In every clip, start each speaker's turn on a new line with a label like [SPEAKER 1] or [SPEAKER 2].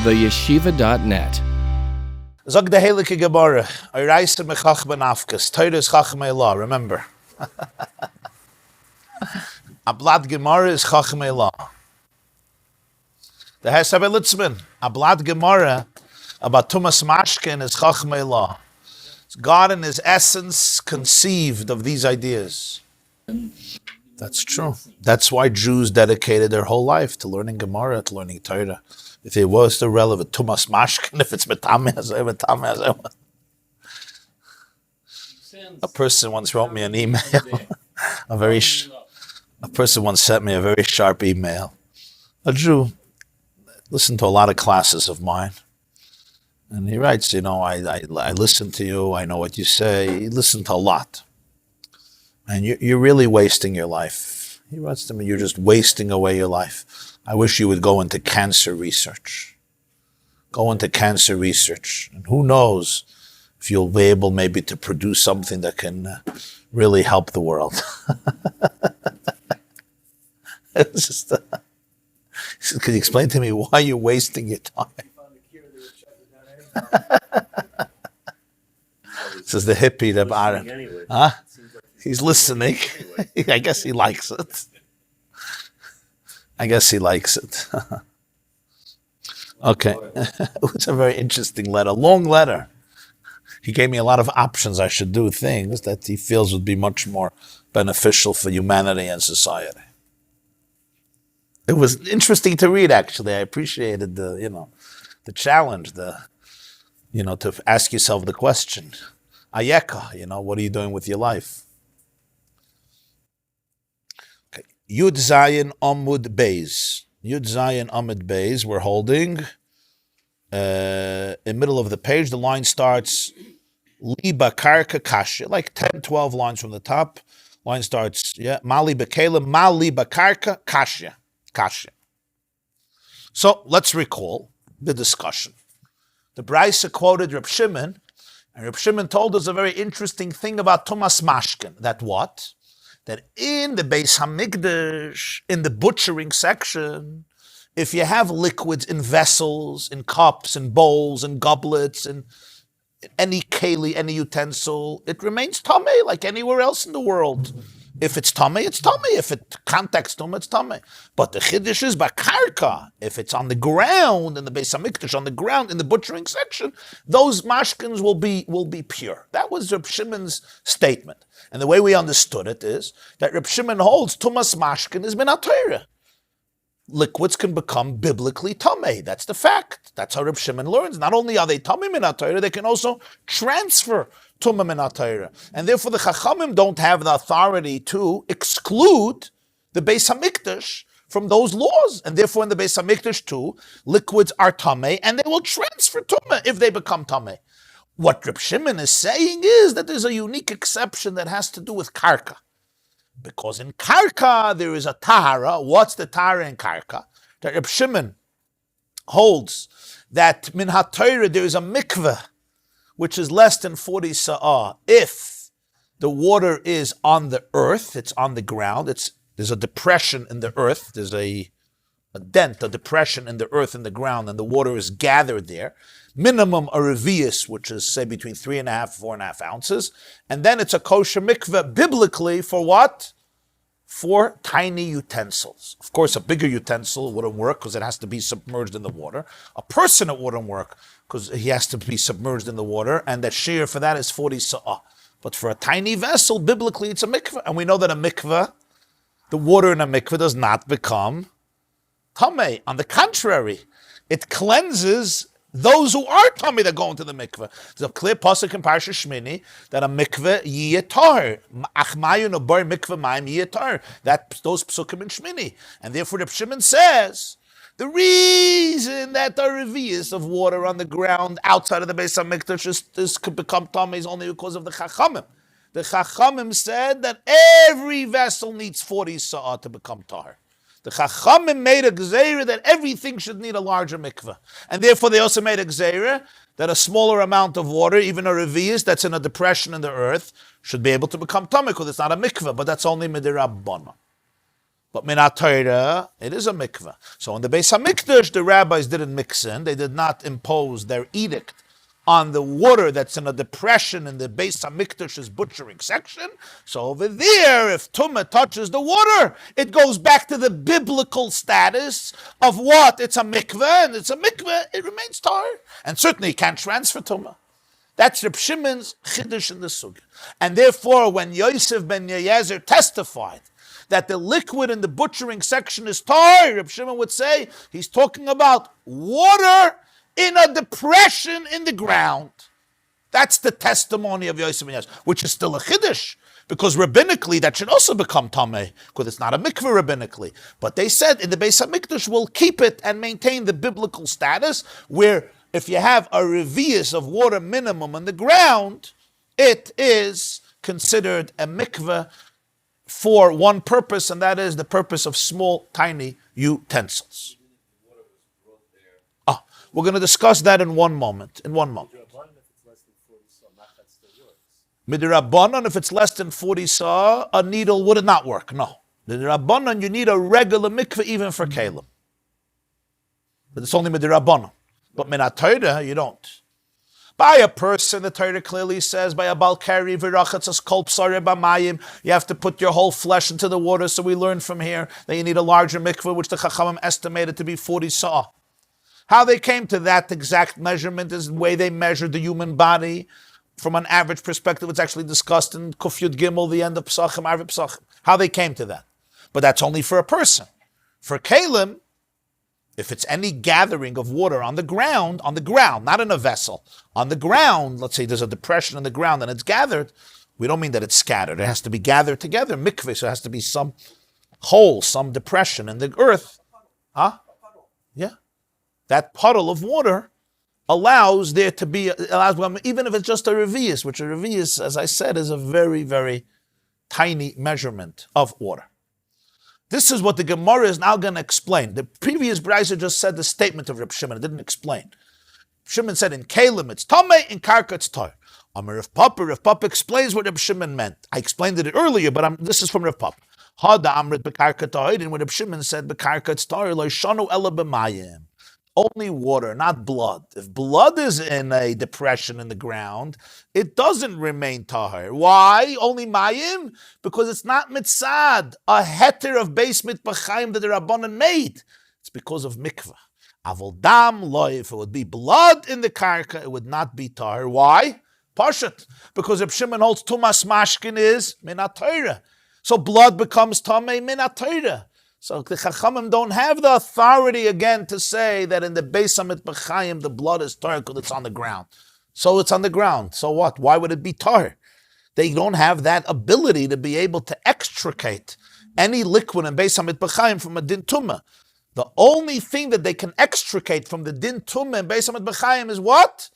[SPEAKER 1] theyeshiva.net.
[SPEAKER 2] Zog the Heilige Gemarah, Oiraisa mechach benafkas, Torah is Chachmei Law, remember. A blad Gemarah is Chachmei Law. The Hesabel Litzman, a blad Gemarah about Tumas Mashkin is Chachmei Law. God in his essence conceived of these ideas. That's true. That's why Jews dedicated their whole life to learning Gemarah, to learning Torah. If it was still relevant, Tumas Mashkin, if it's Tamei. A person once wrote me an email. A person once sent me a very sharp email. A Jew listened to a lot of classes of mine. And he writes, I listen to you, I know what you say. He listened to a lot. And you're really wasting your life. He writes to me, you're just wasting away your life. I wish you would go into cancer research. Go into cancer research. And who knows if you'll be able maybe to produce something that can really help the world. It's just, could you explain to me why you're wasting your time? This is the hippie, the Baron. Huh? He's listening. I guess he likes it. Okay. It was a very interesting letter, long letter. He gave me a lot of options I should do, things that he feels would be much more beneficial for humanity and society. It was interesting to read, actually. I appreciated the challenge, to ask yourself the question, Ayeka, what are you doing with your life? Okay. Yud Zayin Amud Beis. Yud Zayin Amud Beis, we're holding. In the middle of the page, the line starts, Liba Karka Kasha, like 10, 12 lines from the top. Line starts, Mali Bekelim, Mali Bakarka Kasha. So let's recall the discussion. The Brisa quoted Reb Shimon, and Reb Shimon told us a very interesting thing about Tumas Mashkin. That what? That in the Beis Hamikdash, in the butchering section, if you have liquids in vessels, in cups, in bowls, in goblets, in any keli, any utensil, it remains Tamei like anywhere else in the world. If it's Tamei, it's Tamei. If it contacts Tumah, it's Tamei. But the Chiddush is Bakarka. If it's on the ground, in the Beis HaMikdash, on the ground, in the butchering section, those mashkins will be pure. That was Reb Shimon's statement. And the way we understood it is that Reb Shimon holds Tumas Mashkin is Min HaTorah. Liquids can become biblically Tamei. That's the fact. That's how Reb Shimon learns. Not only are they Tamei Min HaTorah, they can also transfer Tumah Min HaTorah. And therefore the Chachamim don't have the authority to exclude the Beis HaMikdash from those laws. And therefore in the Beis HaMikdash too, liquids are Tamei and they will transfer Tumah if they become Tamei. What Reb Shimon is saying is that there's a unique exception that has to do with Karka. Because in Karka there is a Tahara. What's the Tahara in Karka? That Reb Shimon holds that Min HaTorah there is a Mikveh which is less than 40 sa'ah. If the water is on the earth, it's on the ground, there's a depression in the earth, there's a dent, a depression in the earth, in the ground, and the water is gathered there. Minimum a revius, which is, say, between 3.5 4.5 ounces. And then it's a kosher mikveh, biblically, for what? For tiny utensils. Of course, a bigger utensil wouldn't work because it has to be submerged in the water. A person, it wouldn't work because he has to be submerged in the water, and the shear for that is 40 sa'ah. But for a tiny vessel, biblically, it's a mikveh. And we know that a mikveh, the water in a mikveh does not become tamei. On the contrary, it cleanses those who are tamei that go into the mikveh. There's a clear pasuk in Parshas Shmini that a mikveh yiyetar. Achmayu nobar mikveh maim yiyetar. Those psukim in Shmini. And therefore Reb Shimon says, the reason that the revius of water on the ground outside of the Beis HaMikdash could become tamei is only because of the Chachamim. The Chachamim said that every vessel needs 40 sa'ah to become tahor. The Chachamim made a gzeira that everything should need a larger mikveh. And therefore they also made a gzeira that a smaller amount of water, even a revius that's in a depression in the earth, should be able to become tamei because it's not a mikveh, but that's only midirabbanan. But minat Torah, it is a mikveh. So in the Beis HaMikdash, the rabbis didn't mix in. They did not impose their edict on the water that's in a depression in the Beis HaMikdash's butchering section. So over there, if tumah touches the water, it goes back to the biblical status of what? It's a mikveh, and it's a mikveh, it remains tar. And certainly it can't transfer tumah. That's Reb Shimon's chiddush in the sugya. And therefore, when Yosef ben Yezer testified that the liquid in the butchering section is tar, Reb Shimon would say he's talking about water in a depression in the ground. That's the testimony of Yosef ben Yezer, which is still a chiddush, because rabbinically that should also become tamei, because it's not a mikveh rabbinically. But they said in the Beis HaMikdash we'll keep it and maintain the biblical status, where if you have a revius of water minimum on the ground, it is considered a mikveh for one purpose, and that is the purpose of small, tiny utensils. We're going to discuss that in one moment. Midirabbanan, if it's less than 40 saw, a needle would not work. No. Midirabbanan, you need a regular mikveh even for kalim. But it's only midirabbanan. But minat Torah, you don't. By a person, the Torah clearly says, by a balkari v'rachatzas kol psare b'mayim, you have to put your whole flesh into the water. So we learn from here that you need a larger mikveh, which the Chachamim estimated to be 40 saw. How they came to that exact measurement is the way they measured the human body. From an average perspective, it's actually discussed in Kuf Yud Gimel, the end of Pesachim, Arvei Pesachim. How they came to that. But that's only for a person. For kalim, if it's any gathering of water on the ground, not in a vessel, on the ground, let's say there's a depression in the ground and it's gathered, we don't mean that it's scattered. It has to be gathered together. Mikveh, so it has to be some hole, some depression in the earth. Huh? Yeah. That puddle of water allows there to be, even if it's just a revius, which a revius, as I said, is a very, very tiny measurement of water. This is what the Gemarah is now going to explain. The previous brayso just said the statement of Reb Shimon. It didn't explain. Shimon said in Kalim it's Tamei, in Karka it's Tar. Rav Papa explains what Reb Shimon meant. I explained it earlier, but this is from Rav Papa. Hada Amrit Bekarka Tar, and when Reb Shimon said Bekarka it's Tar, lo shanu ela b'mayim. Only water, not blood. If blood is in a depression in the ground, it doesn't remain tahir. Why? Only mayim? Because it's not mitzad, a heter of beis mitbachayim that the Rabbanan made. It's because of mikveh. Avol dam loy, if it would be blood in the karka, it would not be tahir. Why? Parshat. Because if Shimon holds tumas mashkin is minat Torah. So blood becomes tamei minat Torah. So the Chachamim don't have the authority again to say that in the Beis HaMikdash the blood is tar because it's on the ground. So it's on the ground. So what? Why would it be tar? They don't have that ability to be able to extricate any liquid in Beis HaMikdash from a din tumah. The only thing that they can extricate from the din tumah in Beis HaMikdash is what?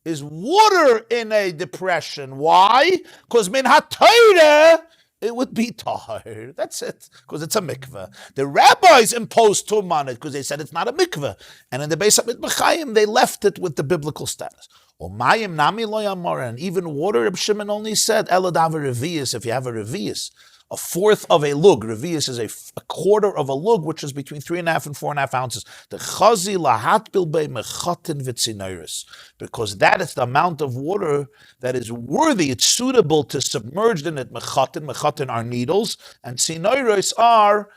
[SPEAKER 2] Is water in a depression. Why? Because min ha-Torah, it would be tahir. That's it, because it's a mikveh. The rabbis imposed tum on it because they said it's not a mikveh. And in the Beis HaMikdash, they left it with the biblical status. Or mayim nami lo yamar, and even water, Reb Shimon only said, eladav revius, if you have a revius. A fourth of a lug. Revius is a quarter of a lug, which is between 3.5 and 4.5 ounces. The chazi lahat bilbei mechatin v'tzinoiris, because that is the amount of water that is worthy. It's suitable to submerge in it. Mechatin are needles, and tzinoiris are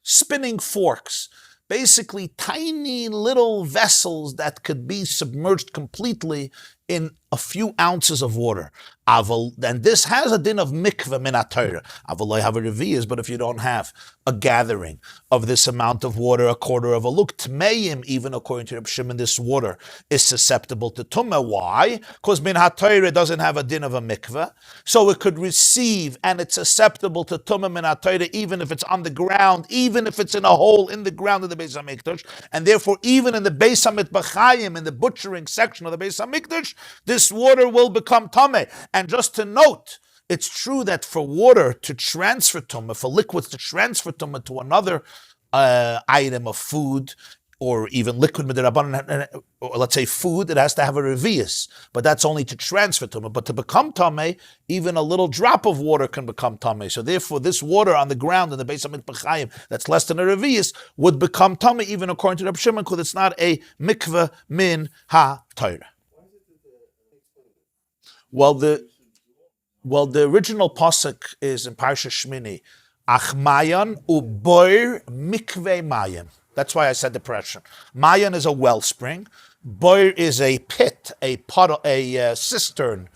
[SPEAKER 2] spinning forks. Basically, tiny little vessels that could be submerged completely in a few ounces of water. And this has a din of mikveh min ha-Torah. Aval have a revius, but if you don't have a gathering of this amount of water, a quarter of a lug, tmeim, even according to Reb Shimon, this water is susceptible to tumah. Why? Because min ha-Torah doesn't have a din of a mikveh, so it could receive, and it's susceptible to tumah min ha-Torah, even if it's on the ground, even if it's in a hole in the ground of the Beis HaMikdash, and therefore even in the Beis HaMitbachayim, in the butchering section of the Beis HaMikdash, this water will become tamei. And just to note, it's true that for water to transfer tumah, for liquids to transfer tumah to another item of food, or even liquid midirabanan, or let's say food, it has to have a revius, but that's only to transfer tumah. But to become tamei, even a little drop of water can become tamei. So therefore, this water on the ground in the base of Mikveh that's less than a revius would become tamei, even according to Reb Shimon, because it's not a mikveh min ha Torah. Well, the original pasuk is in Parshas Shmini, Achmayan uboir mikveh mayim. That's why I said depression. Mayan is a wellspring. Boir is a pit, a pot, a cistern,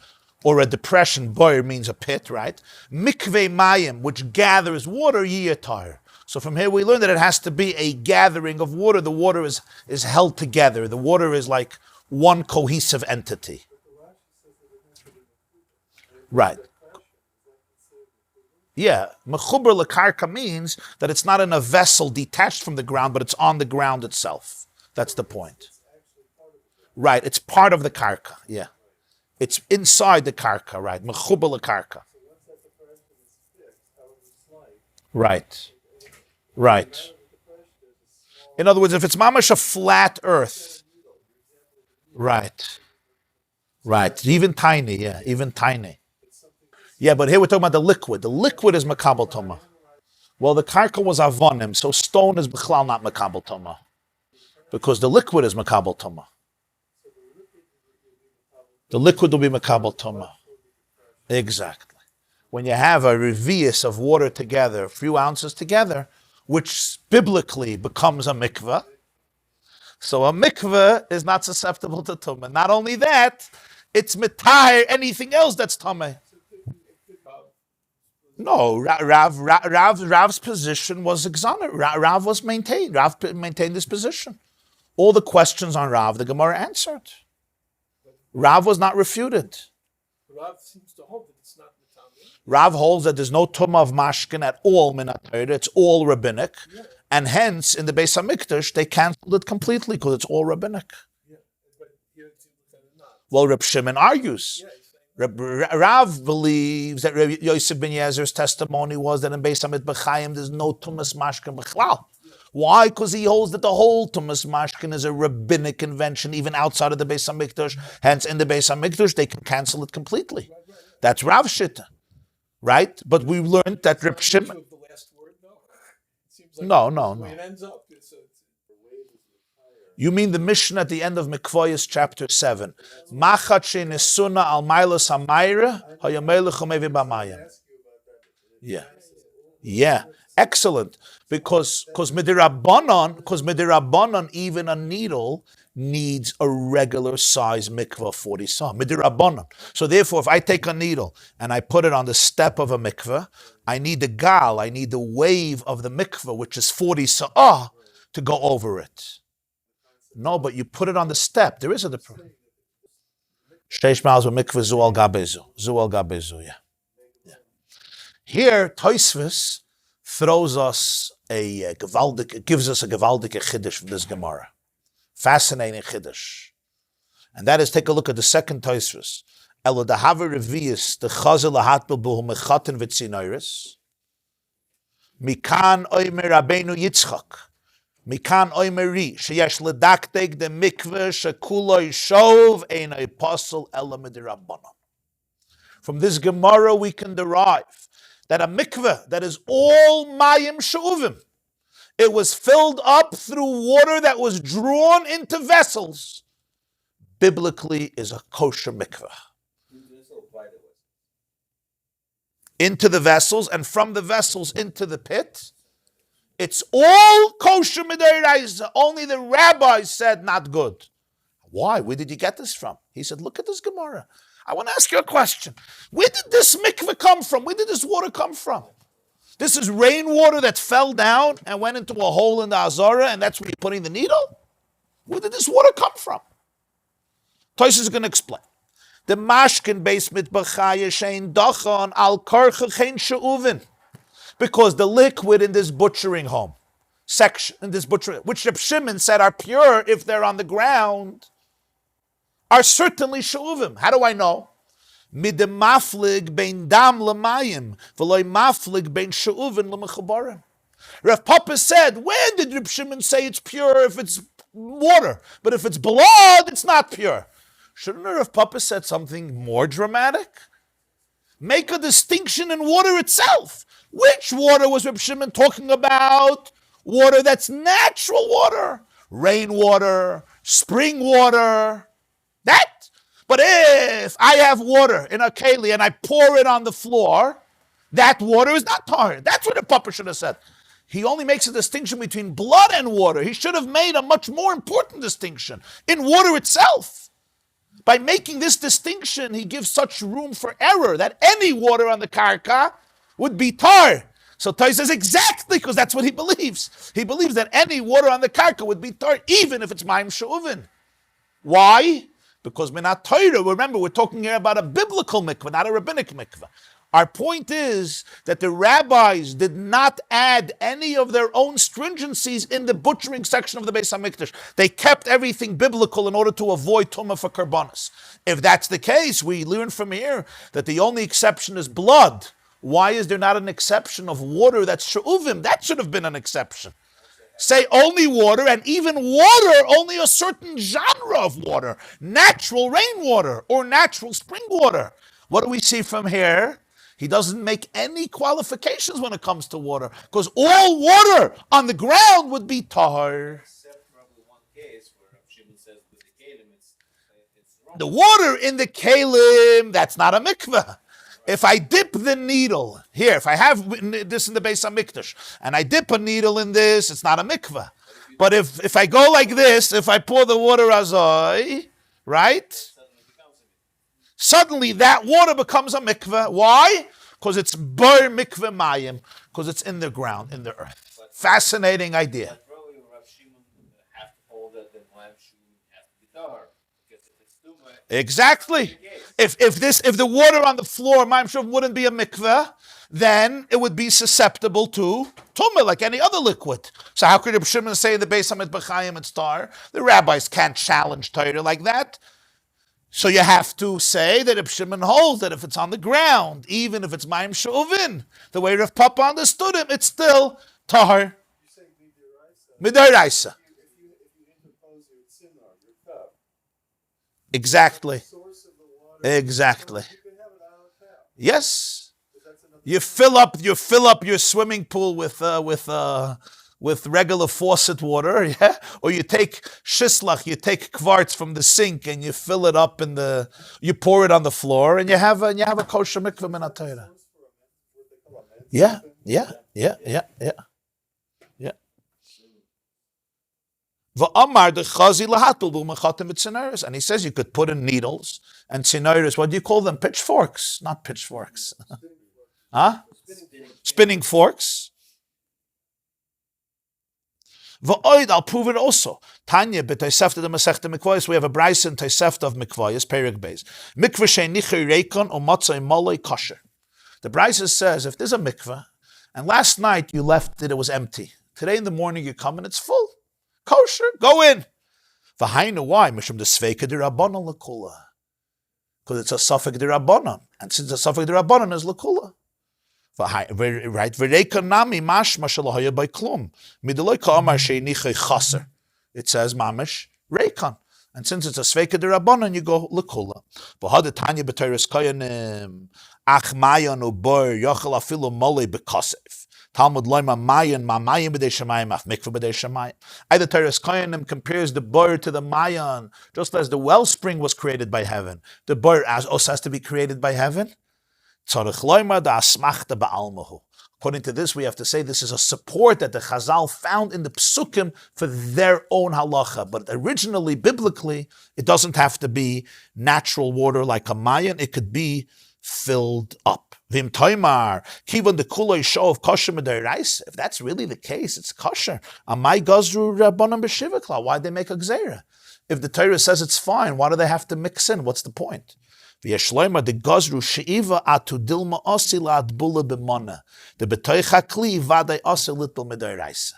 [SPEAKER 2] or a depression. Boir means a pit, right? Mikveh mayim, which gathers water, yiyatar. So from here we learn that it has to be a gathering of water. The water is held together. The water is like one cohesive entity. Right. Yeah, mechuber lekarka means that it's not in a vessel detached from the ground, but it's on the ground itself. That's the point. Right, it's part of the karka, yeah. It's inside the karka, right, mechuber lekarka. Right, right. In other words, if it's mamash a flat earth, right, even tiny, yeah, even tiny. Yeah, but here we're talking about the liquid. The liquid is makabel toma. Well, the karka was avonim, so stone is b'chlal not makabel toma, because the liquid is makabel toma. The liquid will be makabel toma. Exactly. When you have a revius of water together, a few ounces together, which biblically becomes a mikveh, so a mikveh is not susceptible to tuma. Not only that, it's mitahir anything else that's tamei. No, Rav's position was exonerated. Rav was maintained. Rav maintained this position. All the questions on Rav, the Gemarah answered. Rav was not refuted.
[SPEAKER 1] Rav seems to hold that it's not Tamei.
[SPEAKER 2] Rav holds that there's no tumah of mashkin at all minatayr. It's all rabbinic, and hence in the Beis Hamikdash they canceled it completely because it's all rabbinic.
[SPEAKER 1] Yeah, but here it seems that it's not.
[SPEAKER 2] Well, Reb Shimon argues.
[SPEAKER 1] Yeah,
[SPEAKER 2] Rav believes that Rabbi Yosef ben Yezer's testimony was that in Beis Hamikdash there's no tumas mashkin b'chlal. Why? Because he holds that the whole tumas mashkin is a rabbinic convention, even outside of the Beis Hamikdash. Hence, in the Beis Hamikdash, they can cancel it completely. That's Rav Shitta, right? But we learned that Reb Shimon. No.
[SPEAKER 1] It ends up.
[SPEAKER 2] You mean the mission at the end of Mikveh, chapter 7. Machat she'nesuna al mailas hamayra hayamelech umevi b'mayim. Yeah. Excellent. Because midirabanan, even a needle needs a regular size mikveh 40 sah. Midirabanan. So therefore, if I take a needle and I put it on the step of a mikveh, I need the gal, I need the wave of the mikveh, which is 40 sah, to go over it. No, but you put it on the step. There is a difference. Sheish miles with mikveh zu al gabezu. Yeah. Here, Tosfos throws us gives us a gewaldige chiddush from this Gemarah. Fascinating chiddush. And that is, take a look at the second Tosfos. Elo dahava revius the chazel lahatbel buhu mechaten v'tzinoiris. Mikan oimer Rabbeinu Yitzchak. Mikan oimeri sheyesh ledaktek the mikveh shekuloi shov ein apostle elamidirabanan. From this Gemarah we can derive that a mikveh that is all mayim she'uvim, it was filled up through water that was drawn into vessels, biblically is a kosher mikveh. Into the vessels, and from the vessels into the pit, it's all kosher midiraisa. Only the rabbis said not good. Why? Where did you get this from? He said, look at this Gemarah. I want to ask you a question. Where did this mikveh come from? Where did this water come from? This is rainwater that fell down and went into a hole in the Azara, and that's where you're putting the needle? Where did this water come from? Tosfos is going to explain. The mashkin beis mitbachaya shein dachan al karcha chen she'uvin. Because the liquid in this butchering home, which Reb Shimon said are pure if they're on the ground, are certainly she'uvim. How do I know? Midem maflig bein dam l'mayim, v'loy maflig bein she'uvin l'mechubarim. Rav Papa said, where did Reb Shimon say it's pure if it's water. But if it's blood, it's not pure. Shouldn't Rav Papa said something more dramatic? Make a distinction in water itself. Which water was Reb Shimon talking about? Water that's natural water. Rainwater, spring water. That. But if I have water in a keli and I pour it on the floor, that water is not tahor. That's what the Papa should have said. He only makes a distinction between blood and water. He should have made a much more important distinction in water itself. By making this distinction, he gives such room for error that any water on the karka would be tar. So Tai says exactly, because that's what he believes. He believes that any water on the karka would be tar, even if it's mayim she'uvin. Why? Because minat Torah, remember, we're talking here about a biblical mikveh, not a rabbinic mikveh. Our point is that the rabbis did not add any of their own stringencies in the butchering section of the Beis HaMikdash. They kept everything biblical in order to avoid tumah for karbanos. If that's the case, we learn from here that the only exception is blood. Why is there not an exception of water that's she'uvim? That should have been an exception. Say only water, and even water, only a certain genre of water. Natural rainwater or natural spring water. What do we see from here? He doesn't make any qualifications when it comes to water, because all water on the ground would be tahor.
[SPEAKER 3] Except probably one case where Shimon says with the kelim it's wrong.
[SPEAKER 2] The water in the kelim, that's not a mikveh. If I dip the needle here, if I have this in the Beis HaMikdash, and I dip a needle in this, it's not a mikveh. But if I go like this, if I pour the water azoi, right? Suddenly that water becomes a mikveh. Why? Because it's bar mikveh mayim, because it's in the ground, in the earth. Fascinating idea.
[SPEAKER 3] But probably Rav Shimon have to hold that the lamb should have to be tahor, because if it's too much.
[SPEAKER 2] Exactly. If the water on the floor, mayim shuv, wouldn't be a mikveh, then it would be susceptible to tumah like any other liquid. So how could Reb Shimon say the Beis HaMikdash it's tar? The rabbis can't challenge Torah like that. So you have to say that Reb Shimon holds that if it's on the ground, even if it's mayim she'uvin, the way Rav Papa understood him, it's still tahor.
[SPEAKER 1] You say midiraisa.
[SPEAKER 2] Midiraisa.
[SPEAKER 1] If you interpose your tzinar, your cup,
[SPEAKER 2] Exactly.
[SPEAKER 1] the source of the water.
[SPEAKER 2] Exactly.
[SPEAKER 1] You can have it out of tap.
[SPEAKER 2] Yes.
[SPEAKER 1] But that's another
[SPEAKER 2] You fill up your swimming pool with regular faucet water, yeah? Or you take shislach, you take kvarts from the sink and you fill it up you pour it on the floor and you have a kosher mikveh min HaTorah. Yeah. V'amar the chazi lahatul b'umechatim v'tzineres, and he says you could put in needles and tzineres. What do you call them? Pitchforks, not pitchforks. Huh? Spinning forks. V'oid, I'll prove it also. Tanya b'taisefta de Masechta Mikvayis. We have a brayse in Taisefta of Mikvayis, Perek Beis. Mikveh she'nichei reikon u'matzai maloi kosher. The brayse says if there's a mikveh and last night you left it was empty. Today in the morning you come and it's full. Kosher, go in. V'hainu, why? Mishum de sveika de rabbanon l'kula. Because it's a suffix de rabbanon. And since the suffix de rabbanon is l'kula. Right, v'reikon nami mashma shalohoya by klum. Midoloi ka'amar she'nichei chaser. It says mamish reikon. And since it's a sveika de rabbanon, you go l'kula. V'hada tanya b'teiris koyanim. Ach mayan u'bor yochel afilu molei b'kosef. Talmud loima mayan b'dei shemayim af mikveh b'dei shemayim. Either Teres Koyanim compares the bor to the mayan, just as the wellspring was created by heaven. The bor also has to be created by heaven. Tzarech loima da asmachta ba'almahu. According to this, we have to say this is a support that the Chazal found in the Psukim for their own halacha. But originally, biblically, it doesn't have to be natural water like a mayan. It could be filled up. Vim toimar, kivan the kuloi show of kosher medayraisa. If that's really the case, it's kosher. Amai gazru rabbanon b'shivakla. Why'd they make a gzeira? If the Torah says it's fine, why do they have to mix in? What's the point? V'yeshloima the gazru sheiva atu dilma osila adbula b'mona. The betoicha kli vaday osil little medayraisa.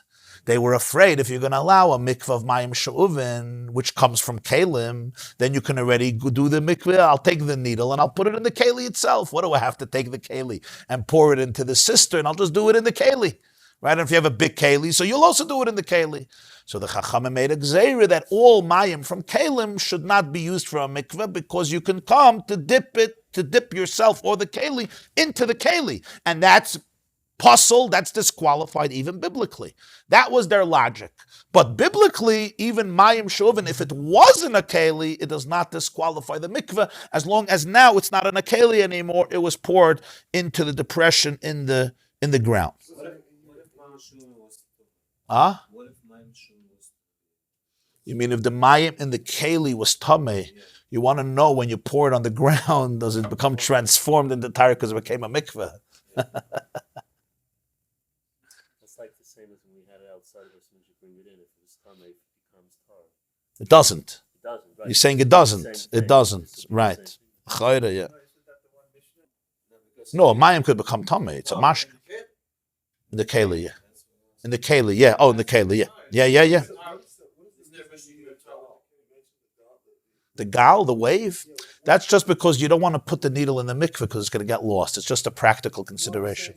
[SPEAKER 2] They were afraid if you're going to allow a mikveh of mayim she'uvin, which comes from kelim, then you can already do the mikveh. I'll take the needle and I'll put it in the keli itself. What do I have to take the keli and pour it into the cistern? I'll just do it in the keli, right? And if you have a big keli, so you'll also do it in the keli. So the Chachamim made a gzeira that all mayim from kelim should not be used for a mikveh because you can come to dip yourself or the keli into the keli. And that's puzzle, that's disqualified even biblically. That was their logic. But biblically, even mayim shuvin, if it wasn't a keli, it does not disqualify the mikveh, as long as now it's not in a keli anymore, it was poured into the depression in the ground.
[SPEAKER 3] What if mayim shuvin was?
[SPEAKER 2] Huh?
[SPEAKER 3] What if mayim shuvin was?
[SPEAKER 2] You mean if the mayim in the keli was tamei, you want to know when you pour it on the ground, does it become transformed into tar because it became a mikveh?
[SPEAKER 3] It's like the same as when we had it outside of us when you bring it in. If it was tamei, it becomes tar.
[SPEAKER 2] It doesn't.
[SPEAKER 3] It doesn't, right?
[SPEAKER 2] You're saying it doesn't. It doesn't. Right. Chayre, yeah. No, a mayim could become tamei. It's a mashke. In the keli, yeah. In the keli, yeah. Oh, in the keli, yeah. Yeah. The gal, the wave, that's just because you don't want to put the needle in the mikveh because it's going to get lost. It's just a practical consideration.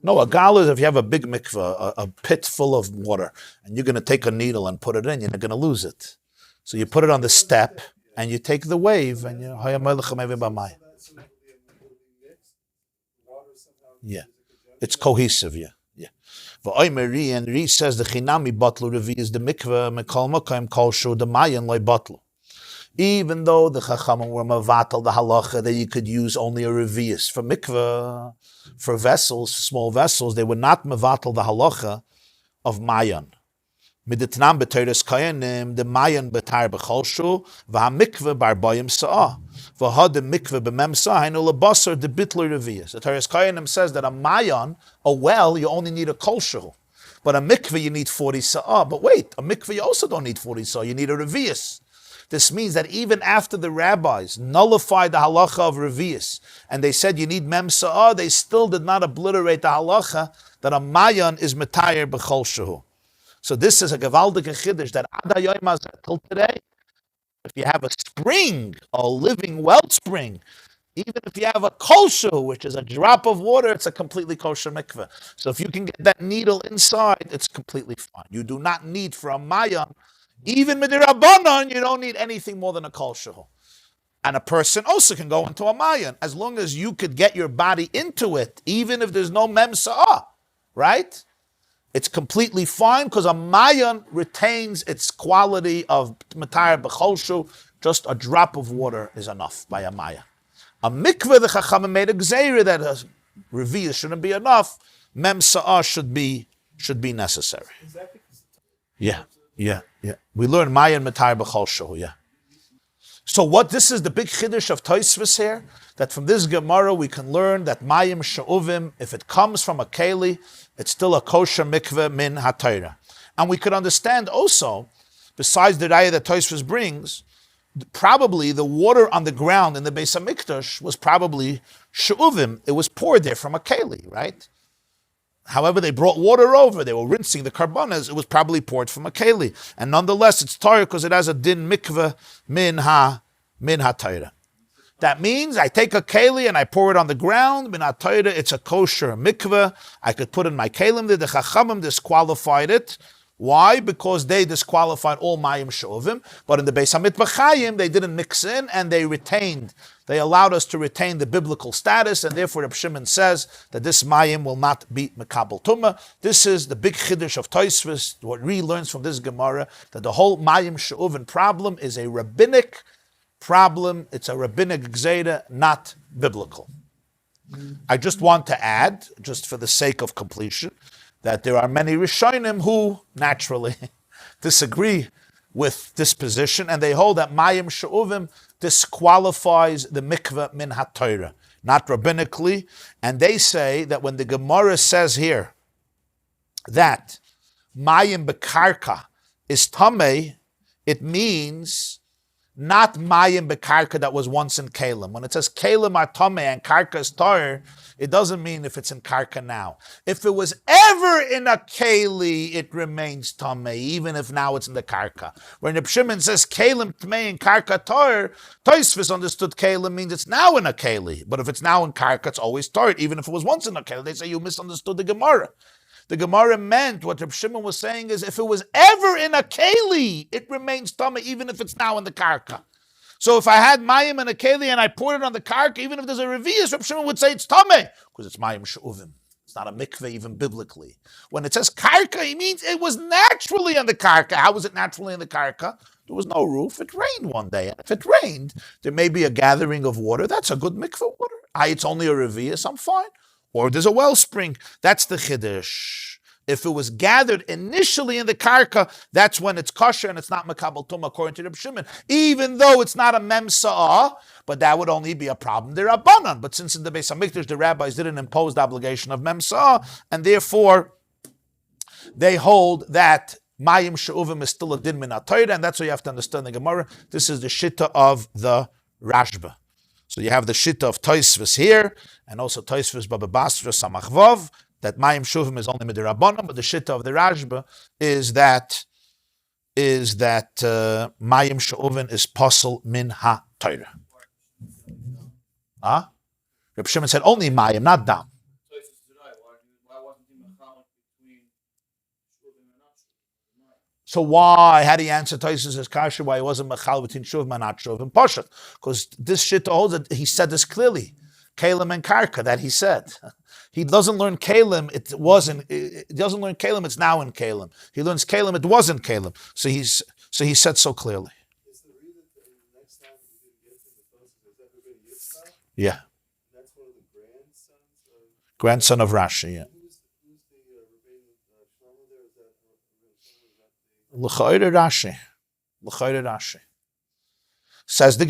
[SPEAKER 2] No, a gal is if you have a big mikveh, a pit full of water, and you're going to take a needle and put it in, you're not going to lose it. So you put it on the step, and you take the wave, and you yeah. It's cohesive, yeah. V'oimeri, and Ri says the chinami batlu revi is the mikveh mekol makayim kol shu the mayan loy batlu. Even though the Chachamim were mavatal the halacha that you could use only a revius for mikveh, for vessels, small vessels, they were not mavatal the halacha of mayan. Miditnam b'teres kayanim the mayan b'tar b'cholshu v'hamikveh bar bayim sa'ah v'had the mikveh b'mem sa'ainu lebasar the bitlu revius. The teres kayanim says that a mayan, a well, you only need a kolshu, but a mikveh you need 40 sa'ah. But wait, a mikveh you also don't need 40 sa'ah. You need a revius. This means that even after the rabbis nullified the halacha of revius and they said you need mem sa'ah, they still did not obliterate the halacha that a mayan is metayer b'chol shehu. So this is a gewaldige chiddush that ad hayoyim hazeh till today, if you have a spring, a living wellspring, even if you have a kol shehu, which is a drop of water, it's a completely kosher mikveh. So if you can get that needle inside, it's completely fine. You do not need for a mayan. Even midirabanan, you don't need anything more than a kol shehu. And a person also can go into a mayan, as long as you could get your body into it, even if there's no mem sa'ah, right? It's completely fine, because a mayan retains its quality of matar b'chol shu. Just a drop of water is enough by a mayan. A mikveh, the Chachamim made a gzeira that a revius shouldn't be enough, mem sa'ah should be necessary. Yeah. We learn mayan matar b'chol shu, yeah. So this is the big chiddush of Tosfos here, that from this Gemarah we can learn that mayim she'uvim, if it comes from a keli, it's still a kosher mikveh min ha-Torah. And we could understand also, besides the raya that Tosfos brings, probably the water on the ground in the Beis HaMikdash was probably she'uvim. It was poured there from a keli, right? However, they brought water over. They were rinsing the karbanas. It was probably poured from a keli, and nonetheless, it's Torah because it has a din mikveh min ha-Torah. That means I take a keli and I pour it on the ground. Min ha-Torah, it's a kosher mikveh. I could put in my kelim. The Chachamim disqualified it. Why? Because they disqualified all mayim she'uvim. But in the Beis HaMikveh they didn't mix in, and they allowed us to retain the biblical status, and therefore Reb Shimon says that this mayim will not be mekabel tumah. This is the big chiddush of Tosfos, what Ri learns from this Gemarah, that the whole mayim she'uvim problem is a rabbinic problem. It's a rabbinic gzeira, not biblical. I just want to add, just for the sake of completion, that there are many Rishonim who naturally disagree with this position, and they hold that mayim she'uvim disqualifies the mikveh min ha-Torah, not rabbinically, and they say that when the Gemarah says here that mayim bekarka is tamei, it means not mayim bekarka that was once in kalim. When it says kalim are tamei and karka is tar, it doesn't mean if it's in karka now. If it was ever in a keli, it remains tamei, even if now it's in the karka. When Reb Shimon says kalim tamei and karka tar, Tosfos understood kalim means it's now in a keli. But if it's now in karka, it's always tar, even if it was once in a keli. They say you misunderstood the Gemarah. The Gemarah meant what Reb Shimon was saying is if it was ever in a keli, it remains tamei even if it's now in the karka. So if I had mayim and a keli and I poured it on the karka, even if there's a revius, Reb Shimon would say it's tamei because it's mayim she'uvim. It's not a mikveh even biblically. When it says karka, it means it was naturally on the karka. How was it naturally in the karka? There was no roof. It rained one day. If it rained, there may be a gathering of water. That's a good mikveh water. It's only a revius. I'm fine. Or there's a wellspring. That's the chiddush. If it was gathered initially in the karka, that's when it's kosher and it's not makabel tumah according to Reb Shimon. Even though it's not a memsa'ah, but that would only be a problem. They're rabbanan. But since in the Beis Hamikdash the rabbis didn't impose the obligation of memsa'ah, and therefore they hold that mayim she'uvim is still a din min ha'torah, and that's why you have to understand the Gemarah. This is the shitta of the Rashba. So you have the shitta of Tosfos here, and also Tosfos Baba Basra Samach Vav, that Mayim Shuvim is only Midirabbanan, but the shitta of the Rashba is that Mayim Shuvim is Posel Min HaTorah. Reb Shimon said only Mayim, not Dam. So why? How do you answer Tosfos' kasha? Why he wasn't mechal between shuvim and not shuvim? Parshas, because this shit holds that he said this clearly, kalim and karka. That he said. He doesn't learn kalim. It wasn't. He doesn't learn kalim. It's now in kalim. He learns kalim. It wasn't kalim. So he said so clearly.
[SPEAKER 1] Is the reason that the next time you didn't get to the Tosfos is everybody Yitzchak?
[SPEAKER 2] Yeah.
[SPEAKER 1] That's one of the grandsons of.
[SPEAKER 2] Grandson of Rashi. Yeah.
[SPEAKER 1] Who's the Rabbi Shlomo there? Is that
[SPEAKER 2] L'chayre Rashi. L'chayre Rashi. Says the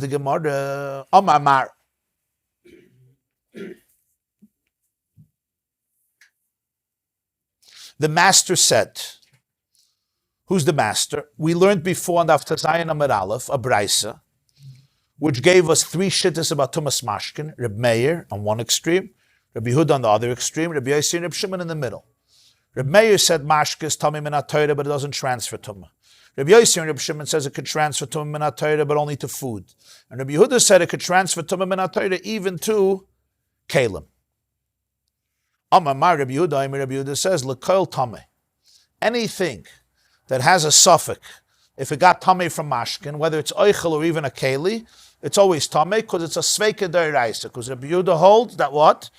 [SPEAKER 2] Gemarah. Amar Mar. The master said, who's the master? We learned before on the Aftazayin Amar Aleph, a Braisa, which gave us three shittas about Tumas Mashkin, Reb Meir on one extreme, Rabbi Yehuda on the other extreme, Rabbi Yossi and Reb Shimon in the middle. Reb Meir said Mashka is Tamei min HaTorah, but it doesn't transfer Tumah. Rabbi Yossi and Reb Shimon says it could transfer Tumah min HaTorah, but only to food. And Rabbi Yehuda said it could transfer Tumah min HaTorah even to Kalim. Amar Rabbi Yehuda says, L'koil Tamei. Anything that has a suffix, if it got Tamei from Mashkin, whether it's Eichel or even a Keli, it's always Tamei because it's a Sveika D'Oraisa. Because Rabbi Yehuda holds that what?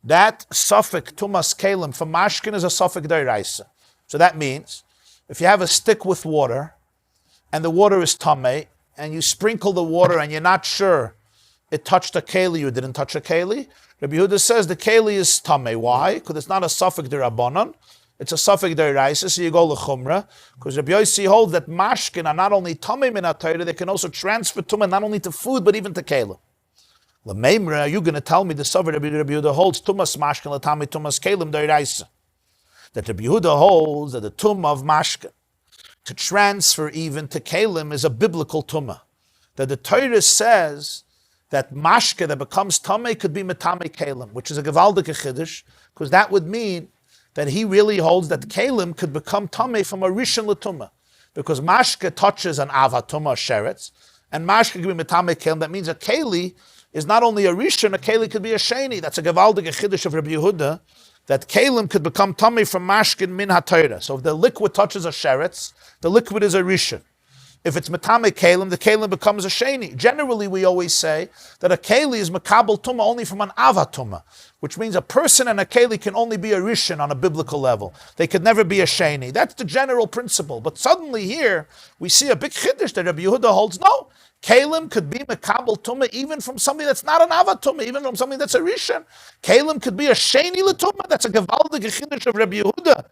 [SPEAKER 2] That suffix Tumas Kalim from Mashkin is a suffix D'Oraisa. So that means if you have a stick with water and the water is Tamei and you sprinkle the water and you're not sure it touched a Keli or didn't touch a Keli, Rabbi Yehuda says the Keli is Tamei. Why? Because it's not a suffix D'Rabbanan. It's a suffix D'Oraisa, so you go L'chumra. Because Rabbi Yossi holds that Mashkin are not only Tamei min HaTorah, they can also transfer Tumah not only to food but even to Keli. L'meimra, are you going to tell me the Sover Rabbi Yehuda holds Tumas Mashkin l'tamei Tumas Kalim D'Oraisa? That Rabbi Yehuda holds that the Tumah of Mashkin to transfer even to Kalim is a biblical Tumah. That the Torah says that Mashke that becomes Tamei could be Metamei Kalim, which is a Gewaldige Chiddush, because that would mean that he really holds that Kalim could become Tamei from a Rishon l'Tumah. Because Mashke touches an Ava Tumah Sheretz, and Mashke could be Metamei Kalim. That means a Keli is not only a Rishon, a Keli could be a Sheni. That's a Gewaldige Chiddush of Rabbi Yehuda, that Kalim could become Tamei from Mashkin min HaTorah. So if the liquid touches a Sheretz, the liquid is a Rishon. If it's Metame Kalim, the Kalim becomes a Sheni. Generally, we always say that a Keli is Makabel Tumah only from an Ava Tumah, which means a person and a Keli can only be a Rishon on a biblical level. They could never be a Sheni. That's the general principle. But suddenly here, we see a big Chiddush that Rabbi Yehuda holds. No, Kalim could be Makabel Tumah even from something that's not an Ava Tumah, even from something that's a Rishon. Kalim could be a Sheni L'Tumah. That's a Gevaldig Chiddush of Rabbi Yehuda.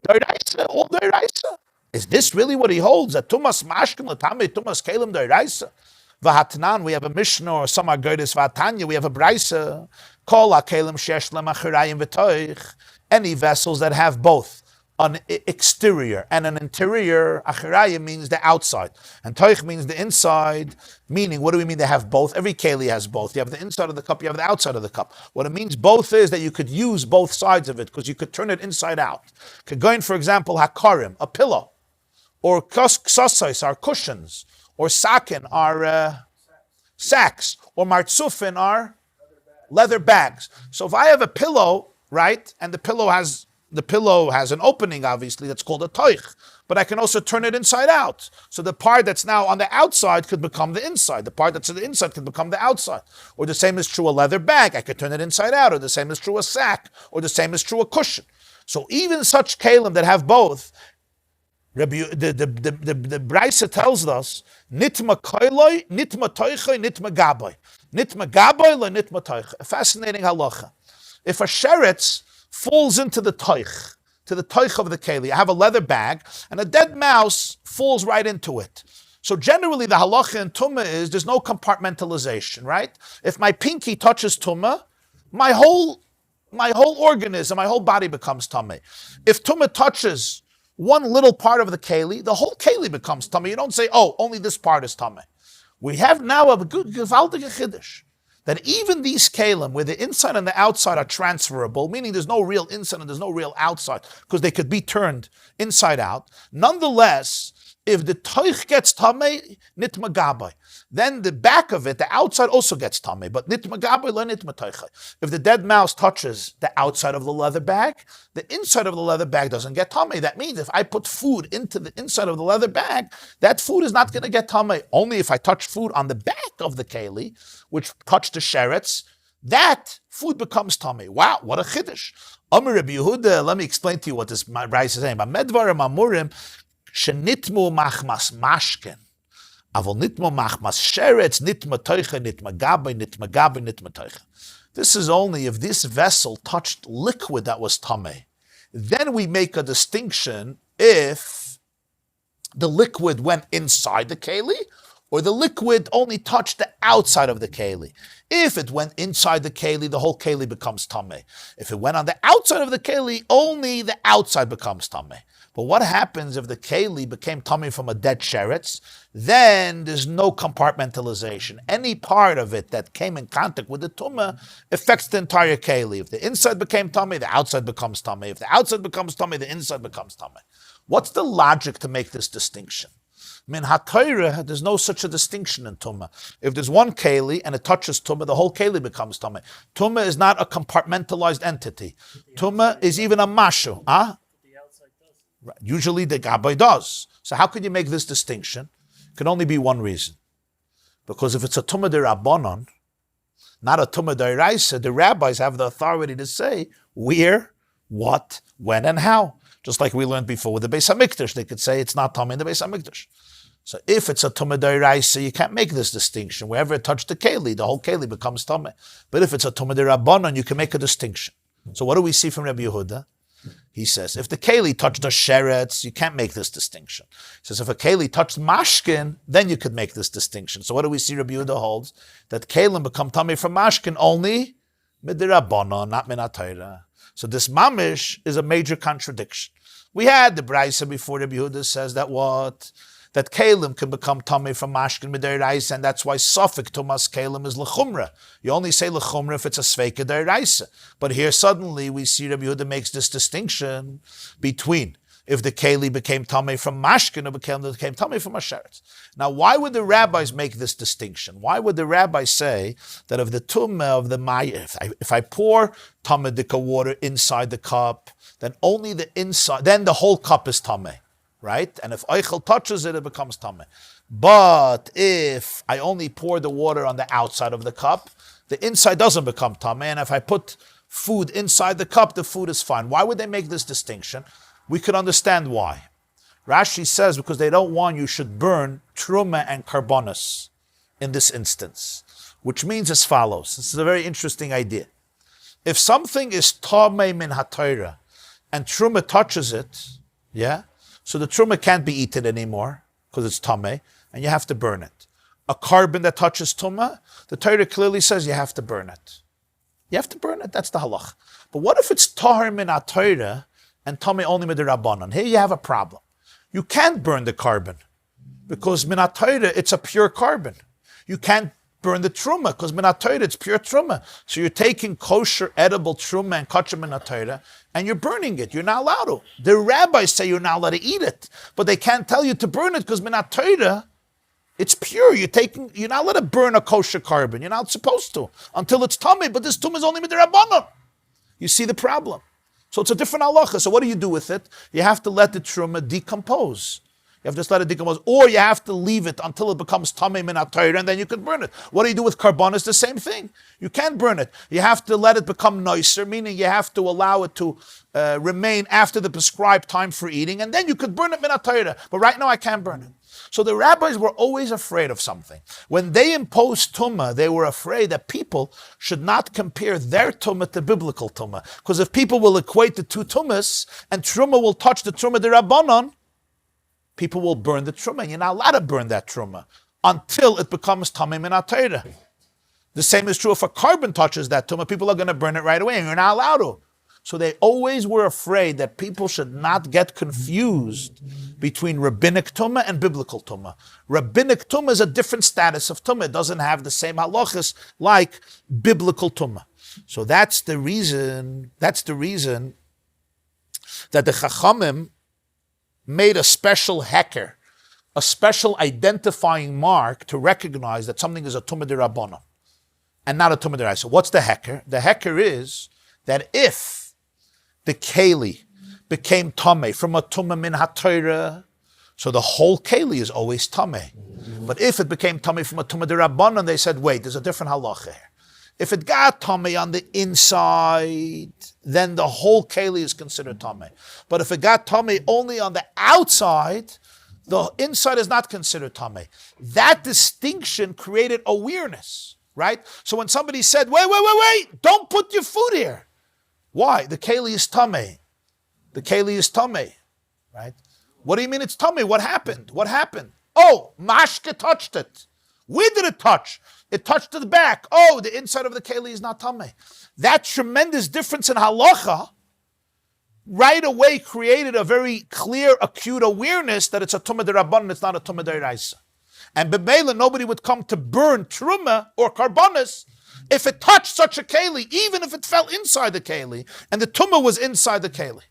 [SPEAKER 2] D'Oraisa, all D'Oraisa. Is this really what he holds? That Tumas Mashkin l'tamei Tumas Kalim D'Oraisa? V'hatnan, we have a Mishnah, or some Agodas V'hatanya, we have a Braisa. Kol HaKalim shesh lem acharayim v'toich. Any vessels that have both an exterior and an interior. Acharayim means the outside, and toich means the inside. Meaning, what do we mean they have both? Every keli has both. You have the inside of the cup, you have the outside of the cup. What it means both is that you could use both sides of it, because you could turn it inside out. Could go in, for example, hakarim, a pillow, or ksasais, are cushions, or sakin, are sacks, or martzufin, are leather bags. So if I have a pillow, right, and the pillow has an opening, obviously, that's called a toich, but I can also turn it inside out. So the part that's now on the outside could become the inside. The part that's on the inside could become the outside. Or the same is true a leather bag. I could turn it inside out. Or the same is true a sack. Or the same is true a cushion. So even such kalim that have both, the Brisa tells us, nitma koiloi, nitma toichoi, nitma gaboy. Nitma gaboy, le nitma toich. A fascinating halacha. If a sheretz falls into the toich of the keli, I have a leather bag, and a dead mouse falls right into it. So generally the halacha in tumah is there's no compartmentalization, right? If my pinky touches tumah, my whole organism, my whole body becomes tamei. If tumah touches one little part of the keli, the whole keli becomes tamei. You don't say, oh, only this part is tamei. We have now a good gewaltige chiddush that even these kalim, where the inside and the outside are transferable, meaning there's no real inside and there's no real outside, because they could be turned inside out. Nonetheless, if the toich gets tamei, nitma gabai, then the back of it, the outside also gets tamei, but nitma gabai, le nitma toichai. If the dead mouse touches the outside of the leather bag, the inside of the leather bag doesn't get tamei. That means if I put food into the inside of the leather bag, that food is not going to get tamei. Only if I touch food on the back of the keli, which touch the sheretz, that food becomes tamei. Wow, what a chiddush. Amar Rabbi Yehuda, let me explain to you what this Rice is saying. Medvarim amurim shenitmu machmas mashken. Avol nitma machmas sheretz, nitma toicha, nitma gabay, nitma gabay, nitma toicha. This is only if this vessel touched liquid that was tamei. Then we make a distinction if the liquid went inside the keli, or the liquid only touched the outside of the keli. If it went inside the keli, the whole keli becomes tamei. If it went on the outside of the keli, only the outside becomes tamei. But what happens if the keli became tamei from a dead sheretz? Then there's no compartmentalization. Any part of it that came in contact with the tumah affects the entire keli. If the inside became tamei, the outside becomes tamei. If the outside becomes tamei, the inside becomes tamei. What's the logic to make this distinction? Min ha-Torah, there's no such a distinction in tumah. If there's one keli and it touches tumah, the whole keli becomes tamei. Tumah is not a compartmentalized entity. Tumah is even a mashu. Huh? Right. Usually the gabbai does. So how could you make this distinction? It can only be one reason. Because if it's a tumah de rabbanon, not a tumah de raisa, the rabbis have the authority to say where, what, when, and how. Just like we learned before with the Beis HaMikdash, they could say it's not tamei in the Beis HaMikdash. So if it's a tumah de raisa, you can't make this distinction. Wherever it touched the keli, the whole keli becomes tamei. But if it's a tumah de rabbanon, you can make a distinction. So what do we see from Rabbi Yehuda? He says, if the keli touched the sheretz, you can't make this distinction. He says, if a keli touched mashkin, then you could make this distinction. So what do we see Rabbi Yehuda holds? That kelim become tamei from mashkin only midirabbanon, not min ha-Torah. So this mamish is a major contradiction. We had the Brisa before. Rabbi Yehuda says that what? That kelim can become tamei from mashkin midiraisa, and that's why suffik tumas kelim is lechumra. You only say lechumra if it's a sveika deraisa. But here suddenly we see Rabbi Yehuda makes this distinction between if the keli became tamei from mashkin or became tamei from asheretz. Now, why would the rabbis make this distinction? Why would the rabbis say that of the tumah of the mayif, if I pour tamadika water inside the cup, then only the inside, then the whole cup is tamei? Right? And if Eichel touches it, it becomes tamei. But if I only pour the water on the outside of the cup, the inside doesn't become tamei. And if I put food inside the cup, the food is fine. Why would they make this distinction? We could understand why. Rashi says because they don't want you should burn truma and karbonos in this instance, which means as follows. This is a very interesting idea. If something is tamei min ha-Torah and truma touches it, yeah, so the truma can't be eaten anymore because it's tamei, and you have to burn it. A carbon that touches truma, the Torah clearly says you have to burn it. You have to burn it. That's the halach. But what if it's tahar min ha-Torah and tamei only midirabbanon? Here you have a problem. You can't burn the carbon because min ha-Torah it's a pure carbon. You can't burn the truma because min ha-Torah it's pure truma. So you're taking kosher edible truma and kosher min ha-Torah and you're burning it. You're not allowed to. The rabbis say you're not allowed to eat it, but they can't tell you to burn it because min ha-Torah It's pure. You're not allowed to burn a kosher carbon. You're not supposed to until it's tamei. But this tumah is only midrabanan. You see the problem. So it's a different halacha. So what do you do with it? You have to let the truma decompose. You have to just let it decompose, or you have to leave it until it becomes tamei min haTorah, and then you can burn it. What do you do with karbonis? The same thing. You can't burn it. You have to let it become nicer, meaning you have to allow it to remain after the prescribed time for eating, and then you could burn it min haTorah. But right now I can't burn it. So the rabbis were always afraid of something. When they imposed tumah, they were afraid that people should not compare their tumah to biblical tumah. Because if people will equate the two tumahs, and truma will touch the truma d'Rabbanan, people will burn the truma. And you're not allowed to burn that truma until it becomes tamei min haTorah. The same is true if a carbon touches that tumah, people are going to burn it right away, and you're not allowed to. So they always were afraid that people should not get confused between rabbinic tumah and biblical tumah. Rabbinic tumah is a different status of tumah. It doesn't have the same halachas like biblical tumah. So that's the reason that the Chachamim made a special heker, a special identifying mark to recognize that something is a tumah d'Rabbanan and not a tumah d'Oraisa. What's the heker? The heker is that if the keli became tamei from a tumah min haTorah, so the whole keli is always tamei. But if it became tamei from a tumah d'Rabbanan, they said, wait, there's a different halacha here. If it got tamei on the inside, then the whole keli is considered tamei. But if it got tamei only on the outside, the inside is not considered tamei. That distinction created awareness, right? So when somebody said, wait, don't put your food here. Why? The keli is tamei. The keli is tamei, right? What do you mean it's tamei? What happened? Oh, mashke touched it. Where did it touch? It touched the back. Oh, the inside of the keli is not tamei. That tremendous difference in halacha right away created a very clear, acute awareness that it's a tumah d'Rabbanan, it's not a tumah d'Oraisa. And b'meila, nobody would come to burn truma or karbonis if it touched such a keli, even if it fell inside the keli, and the tumah was inside the keli.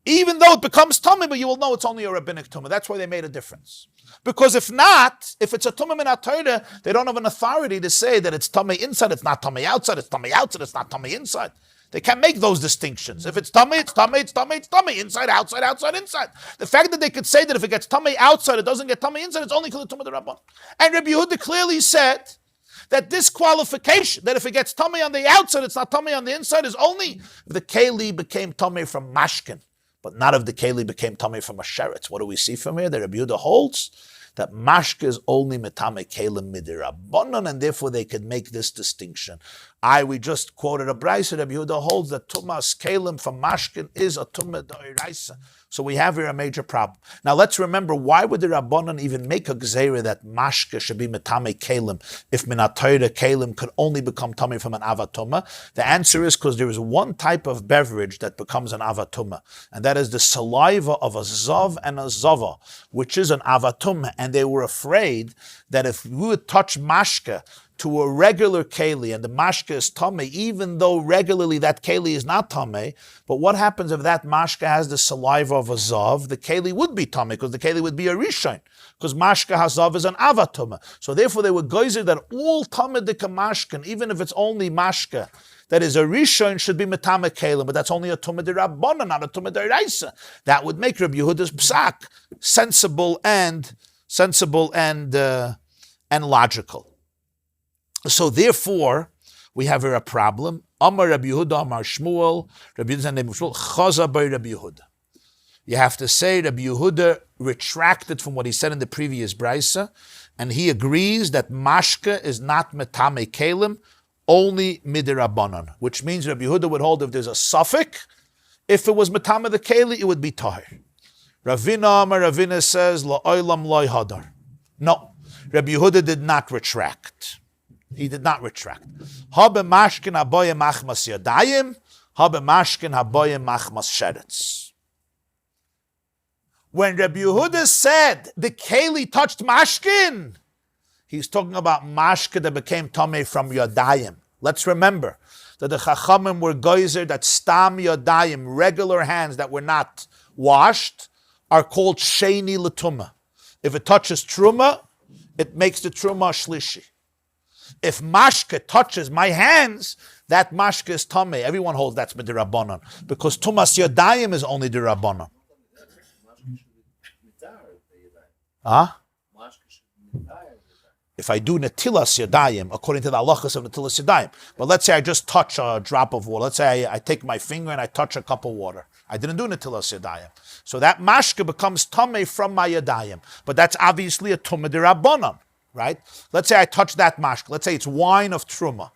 [SPEAKER 2] Even though it becomes tumah, but you will know it's only a rabbinic tumah. That's why they made a difference. Because if not, if it's a tumah min haTorah, they don't have an authority to say that it's tumah inside, it's not tumah outside, it's tumah outside, it's not tumah inside. They can't make those distinctions. If it's tumah, it's tumah, it's tumah, it's tumah, inside, outside, outside, inside. The fact that they could say that if it gets tumah outside, it doesn't get tumah inside, it's only because of tumah d'Rabbanan. And Rabbi Yehuda clearly said that this qualification, that if it gets tamei on the outside, it's not tamei on the inside, is only if the keli became tamei from mashkin, but not if the keli became tamei from a sheretz. What do we see from here? The Rabbi Yehuda holds that mashke is only metame kelim midirabbanan, and therefore they could make this distinction. We just quoted a brayso. Rabbi Yehuda holds that tumas kelim from mashkin is a tumah d'Oraisa. So we have here a major problem. Now let's remember, why would the Rabbanan even make a gzeira that mashke should be metame kelim if min haTorah kelim could only become tamei from an avatuma? The answer is because there is one type of beverage that becomes an avatuma, and that is the saliva of a zav and a zava, which is an avatuma. And they were afraid that if we would touch mashke to a regular keli, and the mashke is tamei, even though regularly that keli is not tamei, but what happens if that mashke has the saliva of a zav? The keli would be tamei, because the keli would be a rishon, because mashke hazav is an avatuma. So therefore they were geyser that all tamei dika mashken, even if it's only mashke that is a rishon, should be metame kelim, but that's only a tumah d'Rabbanan, not a tumah d'Oraisa. That would make Rabbi Yehuda's psak sensible and logical. So therefore, we have here a problem. Amar Rabbi Yehuda, Amar Shmuel, Rabbi Yehuda's name Shmuel, Chaza by Rabbi Yehuda. You have to say Rabbi Yehuda retracted from what he said in the previous brayso, and he agrees that mashke is not metame kelim, only midirabbanan, which means Rabbi Yehuda would hold if there's a suffix, if it was metame the keli, it would be tahir. Ravina says, la'olam loy hadar. No, Rabbi Yehuda did not retract. He did not retract. Habe mashkin haboye machmas yadayim, habe mashkin haboye machmas sheretz. When Rabbi Yehuda said the keli touched mashkin, he's talking about mashkin that became tamei from yadayim. Let's remember that the chachamim were geyser that stam yadayim, regular hands that were not washed, are called sheni l'tumah. If it touches truma, it makes the truma shlishi. If mashke touches my hands, that mashke is tamei. Everyone holds that's midirabbanan because tumas yadayim is only dirabbanan. Huh? If I do netilas yadayim, according to the halachas of netilas yadayim, but let's say I just touch a drop of water. Let's say I take my finger and I touch a cup of water. I didn't do netilas yadayim. So that mashke becomes tamei from my yadayim. But that's obviously a tumah dirabbanan, right? Let's say I touch that mashke. Let's say it's wine of truma.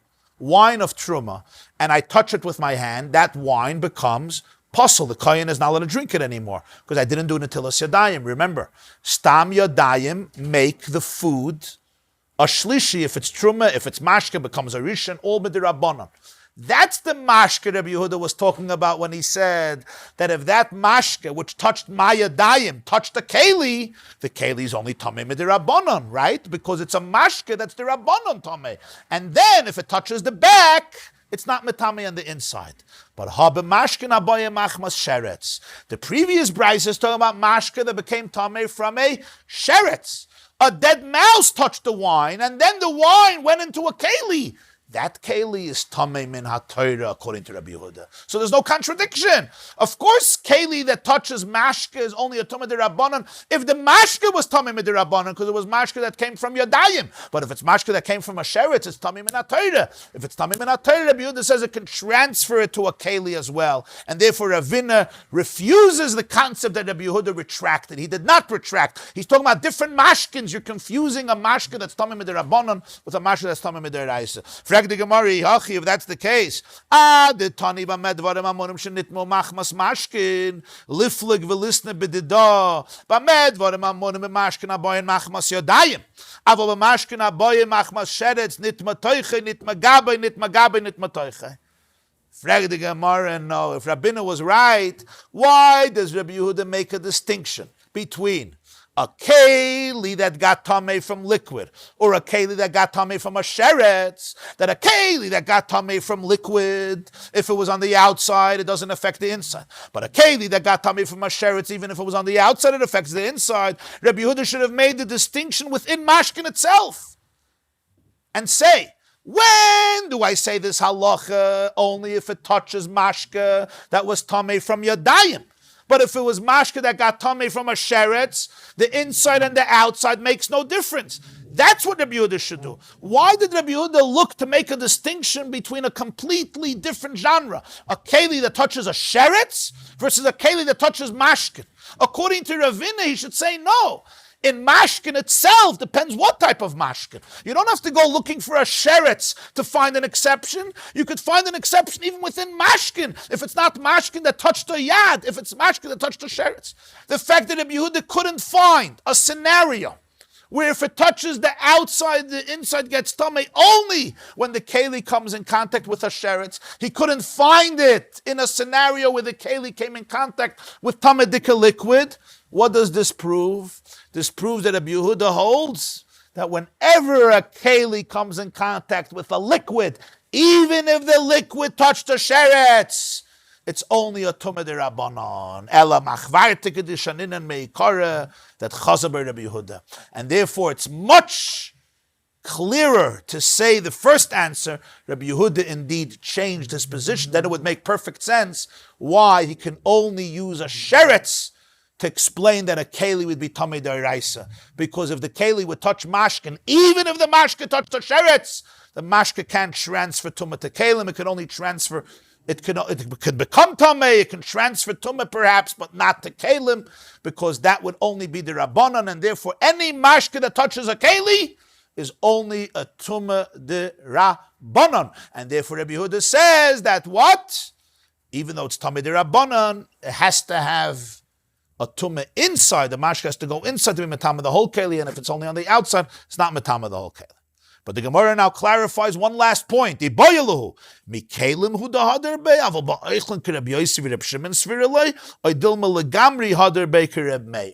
[SPEAKER 2] And I touch it with my hand. That wine becomes puzzle. The kohen is not allowed to drink it anymore because I didn't do netilas yadayim. Remember, stam yadayim make the food a shlishi. If it's truma, if it's mashke, becomes a rishon, all b'dirabbanan. That's the mashke Rabbi Yehuda was talking about when he said that if that mashke, which touched my yadayim, touched the keli is only tamei midirabbanan, right? Because it's a mashke that's the rabbanan tamei. And then if it touches the back, it's not metame on the inside. But habe mashke naboye machmas sheretz. The previous brayse is talking about mashke that became tamei from a sheretz. A dead mouse touched the wine, and then the wine went into a keli. That keli is tamei min ha-Torah, according to Rabbi Yehuda. So there's no contradiction. Of course, keli that touches mashke is only a tumah d'Rabbanan. If the mashke was tamei min d'Rabbanan, because it was mashke that came from yadayim. But if it's mashke that came from a sheretz, it's tamei min ha-Torah. If it's tamei min ha-Torah, Rabbi Yehuda says it can transfer it to a keli as well. And therefore, Ravina refuses the concept that Rabbi Yehuda retracted. He did not retract. He's talking about different mashkins. You're confusing a mashke that's tamei min d'Rabbanan with a mashke that's tamei min d'Oraisa. The Gemarah, if that's the case, the Tani b'medvarim amonim shenitmo machmas mashkin liflig v'lisne b'dida b'medvarim amonim b'mashkin aboyin machmas yodayim avo b'mashkin aboyin machmas sheretz nitma toiche nitma toiche. Frag the Gemarah, no. If Rabbina was right, why does Rabbi Yehuda make a distinction between a keli that got tamei from liquid, or a keli that got tamei from a sheretz? That a keli that got tamei from liquid, if it was on the outside, it doesn't affect the inside. But a keli that got tamei from a sheretz, even if it was on the outside, it affects the inside. Rabbi Yehuda should have made the distinction within mashkin itself, and say, when do I say this halacha? Only if it touches mashka that was tamei from yadayim. But if it was mashke that got tamei from a sheretz, the inside and the outside makes no difference. That's what Rabbi Yehuda should do. Why did Rabbi Yehuda look to make a distinction between a completely different genre? A keli that touches a sheretz versus a keli that touches mashkin. According to Ravina, he should say no. In mashkin itself, depends what type of mashkin. You don't have to go looking for a sheretz to find an exception. You could find an exception even within mashkin. If it's not mashkin that touched a yad, if it's mashkin that touched a sheretz. The fact that Rabbi Yehuda couldn't find a scenario where if it touches the outside, the inside gets tamei only when the keli comes in contact with a sheretz. He couldn't find it in a scenario where the keli came in contact with tamei dika liquid. What does this prove? This proves that Rabbi Yehuda holds that whenever a keli comes in contact with a liquid, even if the liquid touched the sheretz, it's only a tumah d'Rabbanan. Ela machvarte kedishanin and meikara that chaza by Rabbi Yehuda. And therefore it's much clearer to say the first answer, Rabbi Yehuda indeed changed his position. Then it would make perfect sense why he can only use a sheretz to explain that a keli would be tamei d'oraisa. Because if the keli would touch mashkin, even if the mashkin touched the sheretz, the mashkin can't transfer tumah to kelim. It can only transfer. It could become tamei. It can transfer tumah perhaps, but not to kelim, because that would only be the rabbanan, and therefore any mashkin that touches a keli is only a tumah de rabbanan, and therefore Rabbi Yehuda says that what? Even though it's tamei de rabbanan, it has to have a tumah inside. The mashka has to go inside to be metama the whole keli, and if it's only on the outside, it's not metama the whole keli. But the Gemarah now clarifies one last point. Iboyaluhu mikelim hu dahader be aval ba'eichlin kereb Yosef Reb Shimon svirelei oidilma legamri hader be kereb Meir.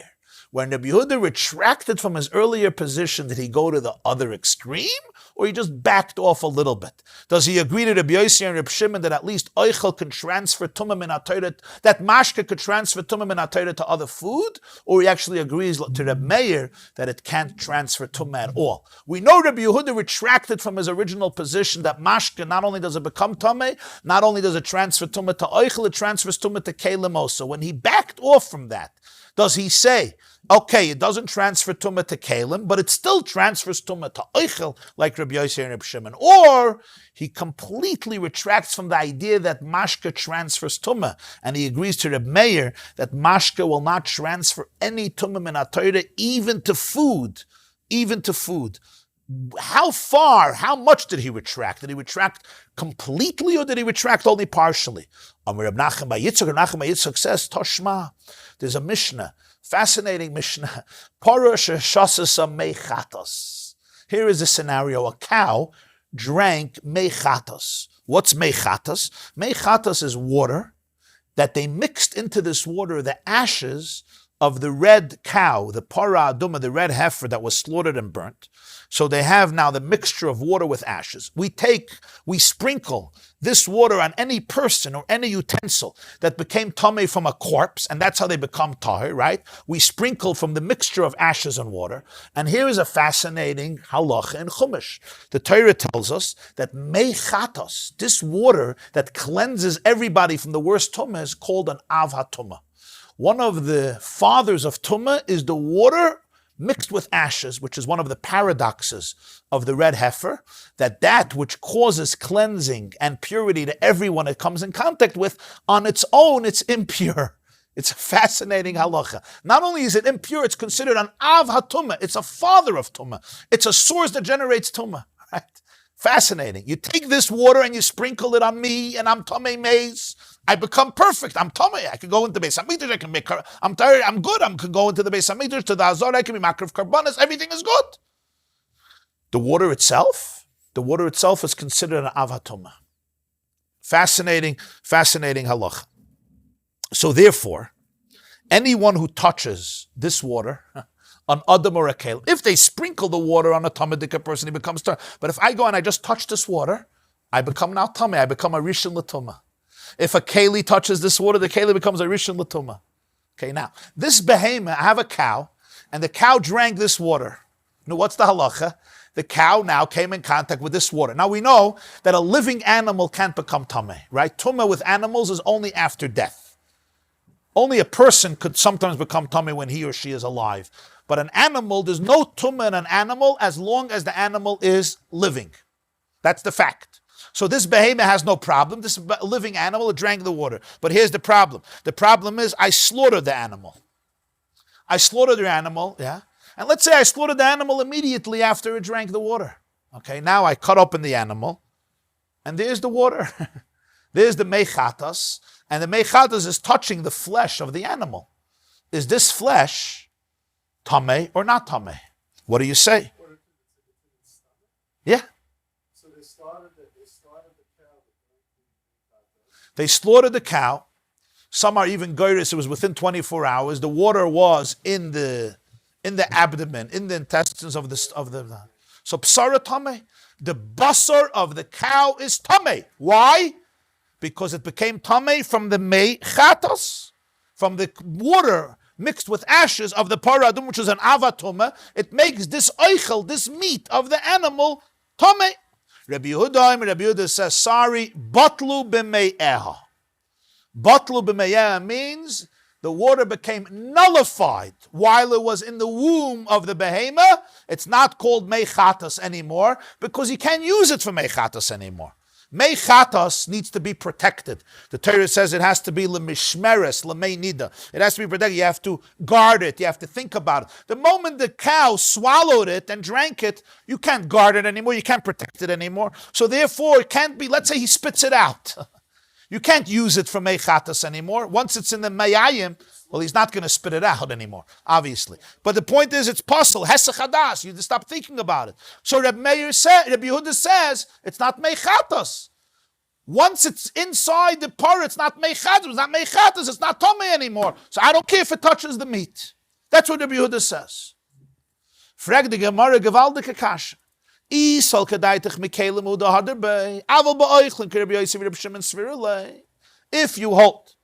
[SPEAKER 2] When Rabbi Yehuda retracted from his earlier position, did he go to the other extreme, or he just backed off a little bit? Does he agree to Rabbi Yossi and Rabbi Shimon that at least Eichel can transfer Tumah min HaTorah, that Mashke could transfer Tumah min HaTorah to other food, or he actually agrees to Rabbi Meir that it can't transfer Tumah at all? We know Rabbi Yehuda retracted from his original position that Mashke, not only does it become Tamei, not only does it transfer Tumah to Eichel, it transfers Tumah to Kelim also. When he backed off from that, does he say, okay, it doesn't transfer Tumah to Kalim, but it still transfers Tumah to Eichel, like Rabbi Yossi and Rabbi Shimon? Or he completely retracts from the idea that Mashke transfers Tumah, and he agrees to Rabbi Meir that Mashke will not transfer any Tumah min HaTorah, even to food. How far, how much did he retract? Did he retract completely, or did he retract only partially? Rabbi Nachman bar Yitzchak says, Toshma, there's a Mishnah, fascinating Mishnah. Here is a scenario. A cow drank meichatos. What's meichatos? Meichatos is water that they mixed into this water the ashes of the red cow, the para aduma, the red heifer that was slaughtered and burnt. So they have now the mixture of water with ashes. We sprinkle this water on any person or any utensil that became tamei from a corpse, and that's how they become tahir, right? We sprinkle from the mixture of ashes and water. And here is a fascinating halacha in Chumash. The Torah tells us that meichatos, this water that cleanses everybody from the worst tumah, is called an av hatumah. One of the fathers of tumah is the water mixed with ashes, which is one of the paradoxes of the red heifer, that which causes cleansing and purity to everyone it comes in contact with, on its own, it's impure. It's a fascinating halacha. Not only is it impure, it's considered an av hatumah. It's a father of tumah. It's a source that generates tumah. Right? Fascinating. You take this water and you sprinkle it on me, and I'm tamei maize. I become perfect. I'm tamei. I can go into Beis Hamikdash. I can make. I'm tired. I'm good. I can go into the Beis Hamikdash, to the Azor. I can be makriv karbanos. Everything is good. The water itself is considered an av hatumah. Fascinating halacha. So therefore, anyone who touches this water on Adam or a Kale, if they sprinkle the water on a Tamadika person, he becomes tar. But if I go and I just touch this water, I become now Tamei. I become a Rishon L'Tumah. If a Keli touches this water, the Keli becomes a Rishon L'Tumah. Okay, now, this behemoth, I have a cow, and the cow drank this water. Now, what's the halacha? The cow now came in contact with this water. Now, we know that a living animal can't become Tamei, right? Tumah with animals is only after death. Only a person could sometimes become Tamei when he or she is alive. But an animal, there's no tumah in an animal as long as the animal is living. That's the fact. So this behemoth has no problem. This living animal, it drank the water. But here's the problem. The problem is I slaughtered the animal. Yeah? And let's say I slaughtered the animal immediately after it drank the water. Okay, now I cut open the animal, and there's the water. There's the meichatas, and the meichatas is touching the flesh of the animal. Is this flesh tamei or not tamei? What do you say? Yeah.
[SPEAKER 1] So they slaughtered the cow.
[SPEAKER 2] They slaughtered the cow. Some are even goyres. It was within 24 hours. The water was in the abdomen, in the intestines of the. So psara tamei. The basar of the cow is tamei. Why? Because it became tamei from the meichatos, from the water mixed with ashes of the paradum, which is an avatuma. It makes this eichel, this meat of the animal, tamei. Rabbi Yehuda says, sorry, batlu b'mei'eha. Batlu b'mei'eha means the water became nullified while it was in the womb of the behemoth. It's not called meichatos anymore because you can't use it for meichatos anymore. Meichatos needs to be protected. The Torah says it has to be lemishmeres, lemeinida. It has to be protected. You have to guard it. You have to think about it. The moment the cow swallowed it and drank it, you can't guard it anymore. You can't protect it anymore. So therefore, it can't be, let's say he spits it out. You can't use it for meichatos anymore. Once it's in the meyayim, well, he's not going to spit it out anymore, obviously. But the point is, it's possible. Hesach hadas. You just stop thinking about it. So Rabbi Yehuda says, it's not meichatos. Once it's inside the par, it's not meichatos. It's not meichatos. It's not tamei anymore. So I don't care if it touches the meat. That's what Rabbi Yehuda says. Frag the Gemarah gewaltige kasha. Isol kedaitich mikelem uda haderbei. Aval ba'oichlin ke Rabbi Yosef Rabbi Shimon svirulei. If you hold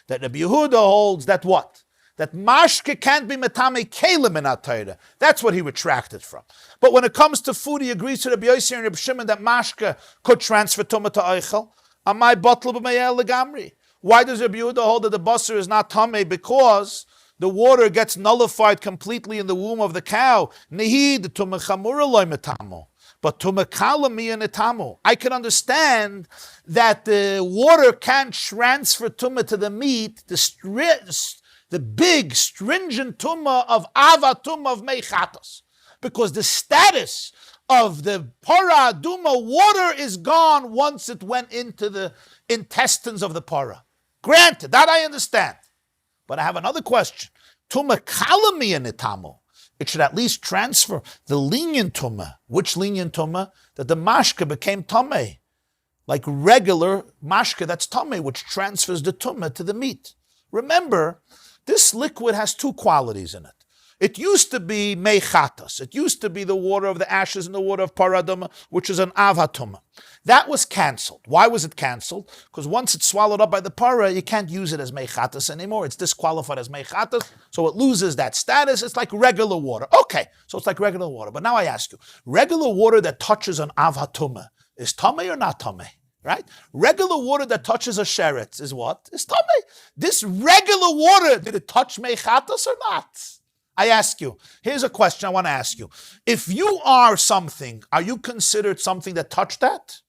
[SPEAKER 2] that Rabbi Yehuda holds that what? That mashke can't be metame kelim in Torah. That's what he retracted from. But when it comes to food, he agrees to Rabbi Yosef and Rabbi Shimon that mashke could transfer tumah to oichel. Amai bottle b'meyel legamri. Why does Rabbi Yehuda hold that the basar is not tamei? Because the water gets nullified completely in the womb of the cow. Nihid tumah chamura loy metamo. But tumah kala miya netamo. I can understand that the water can't transfer tumah to the meat, the big, stringent tumah of ava tumah of meichatos. Because the status of the para aduma water is gone once it went into the intestines of the para. Granted, that I understand. But I have another question. Tumah kalami and itamu. It should at least transfer the lenient tumah. Which lenient tumah? That the mashke became tamei. Like regular mashke, that's tamei, which transfers the tumah to the meat. Remember, this liquid has two qualities in it. It used to be meichatas. It used to be the water of the ashes and the water of paraduma, which is an avatuma. That was cancelled. Why was it cancelled? Because once it's swallowed up by the para, you can't use it as meichatas anymore. It's disqualified as meichatas, so it loses that status. It's like regular water. Okay, so it's like regular water. But now I ask you, regular water that touches an avatuma is tamei or not tamei? Right? Regular water that touches a sheretz is what? Is tamei. This regular water, did it touch meichatas or not? I ask you, here's a question I want to ask you. If you are something, are you considered something that touched that?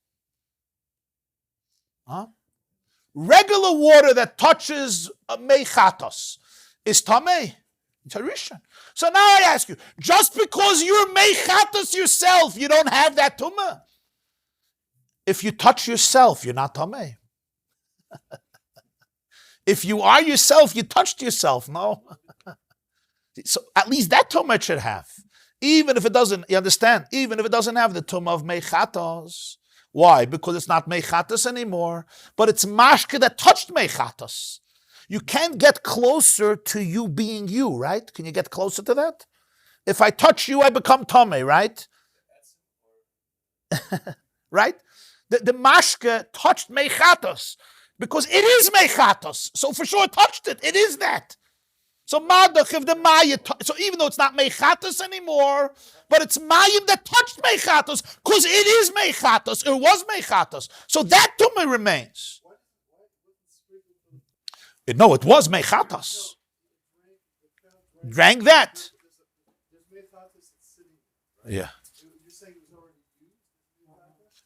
[SPEAKER 2] Huh? Regular water that touches meichatos is tamei. It's harishan. So now I ask you, just because you're meichatos yourself, you don't have that tumah. If you touch yourself, you're not tamei. If you are yourself, you touched yourself. No. So at least that tumah it should have. Even if it doesn't, you understand? Even if it doesn't have the tumah of meichatos. Why? Because it's not meichatos anymore, but it's mashke that touched meichatos. You can't get closer to you being you, right? Can you get closer to that? If I touch you, I become tamei, right? Right? The mashke touched meichatos because it is meichatos. So for sure it touched it. It is that. So madach if the maya, so even though it's not meichatos anymore, but it's mayim that touched meichatos because it is meichatos. It was meichatos. So that tumah remains. No, it was meichatos. Drank that. Yeah.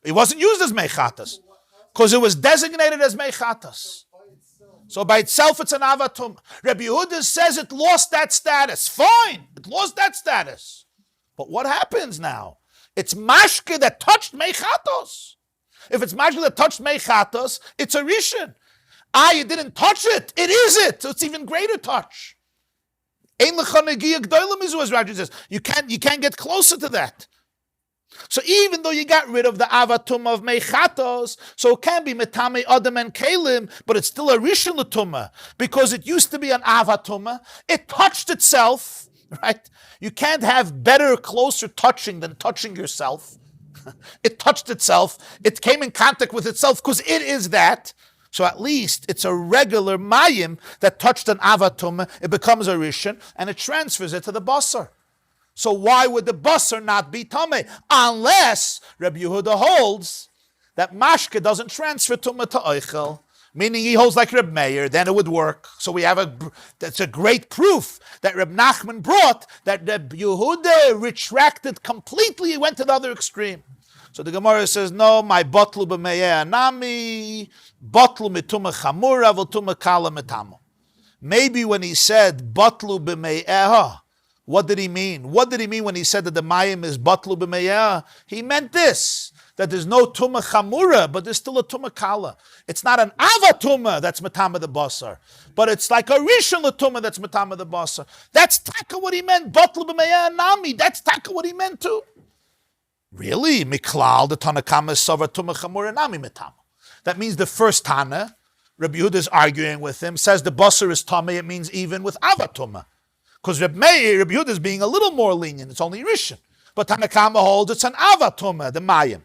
[SPEAKER 2] It wasn't used as meichatos because it was designated as meichatos. So by itself, it's an avatum. Rabbi Yehuda says it lost that status. Fine, it lost that status. But what happens now? It's mashke that touched meichatos. If it's mashke that touched meichatos, it's a rishon. You didn't touch it. It is it. So it's even greater touch. Ein lecha negiya gdoila mizu, as Raji says. You can't get closer to that. So even though you got rid of the avatum of meichatos, so it can be metame adam and kalim, but it's still a rishon l'tumah because it used to be an avatumah. It touched itself, right? You can't have better, closer touching than touching yourself. It touched itself. It came in contact with itself because it is that. So at least it's a regular mayim that touched an avatumah. It becomes a rishon and it transfers it to the basar. So why would the basar not be tamei? Unless Rabbi Yehuda holds that mashke doesn't transfer tumah to oichel, meaning he holds like Reb Meir, then it would work. So we have that's a great proof that Reb Nachman brought that Rabbi Yehuda retracted completely. He went to the other extreme. So the Gemarah says, no, my botlu b'meyeh anami, botlu mituma chamura, v'tuma kala mitamu. Maybe when he said botlu b'meyeh, what did he mean? What did he mean when he said that the mayim is batlu b'meyah? He meant this, that there's no tumah chamura, but there's still a tumah kala. It's not an avatuma that's matama the basar, but it's like a rishon l'tumah that's matama the basar. That's taka what he meant, batlu b'meyah nami. That's taka what he meant too. Really? Miklal, the Tanakama is savar tumah chamura nami matama. That means the first Tana, Rabbi Yehuda is arguing with him, says the basar is tamei, it means even with avatuma. Because Rabbi Yehuda is being a little more lenient. It's only Rishon. But Tanakama holds it's an Avatuma, the Mayim.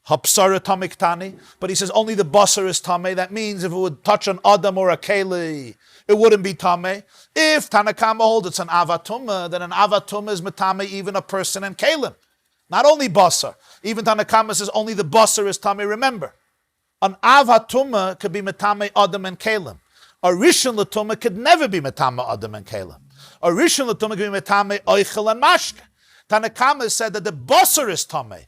[SPEAKER 2] Hapsara Tamik Tani. But he says only the Basar is Tamei. That means if it would touch an Adam or a Keli, it wouldn't be Tamei. If Tanakama holds it's an Avatuma, then an Avatuma is Matame, even a person and Kalim. Not only Basar. Even Tanakama says only the Basar is Tamei. Remember, an Avatuma could be Matame, Adam and Kalim. A Rishon Latuma could never be Matame, Adam and Kalim. A Rishon Latuma could be Matame, Oichel and Mashke. Tanakama said that the Basar is Tamei.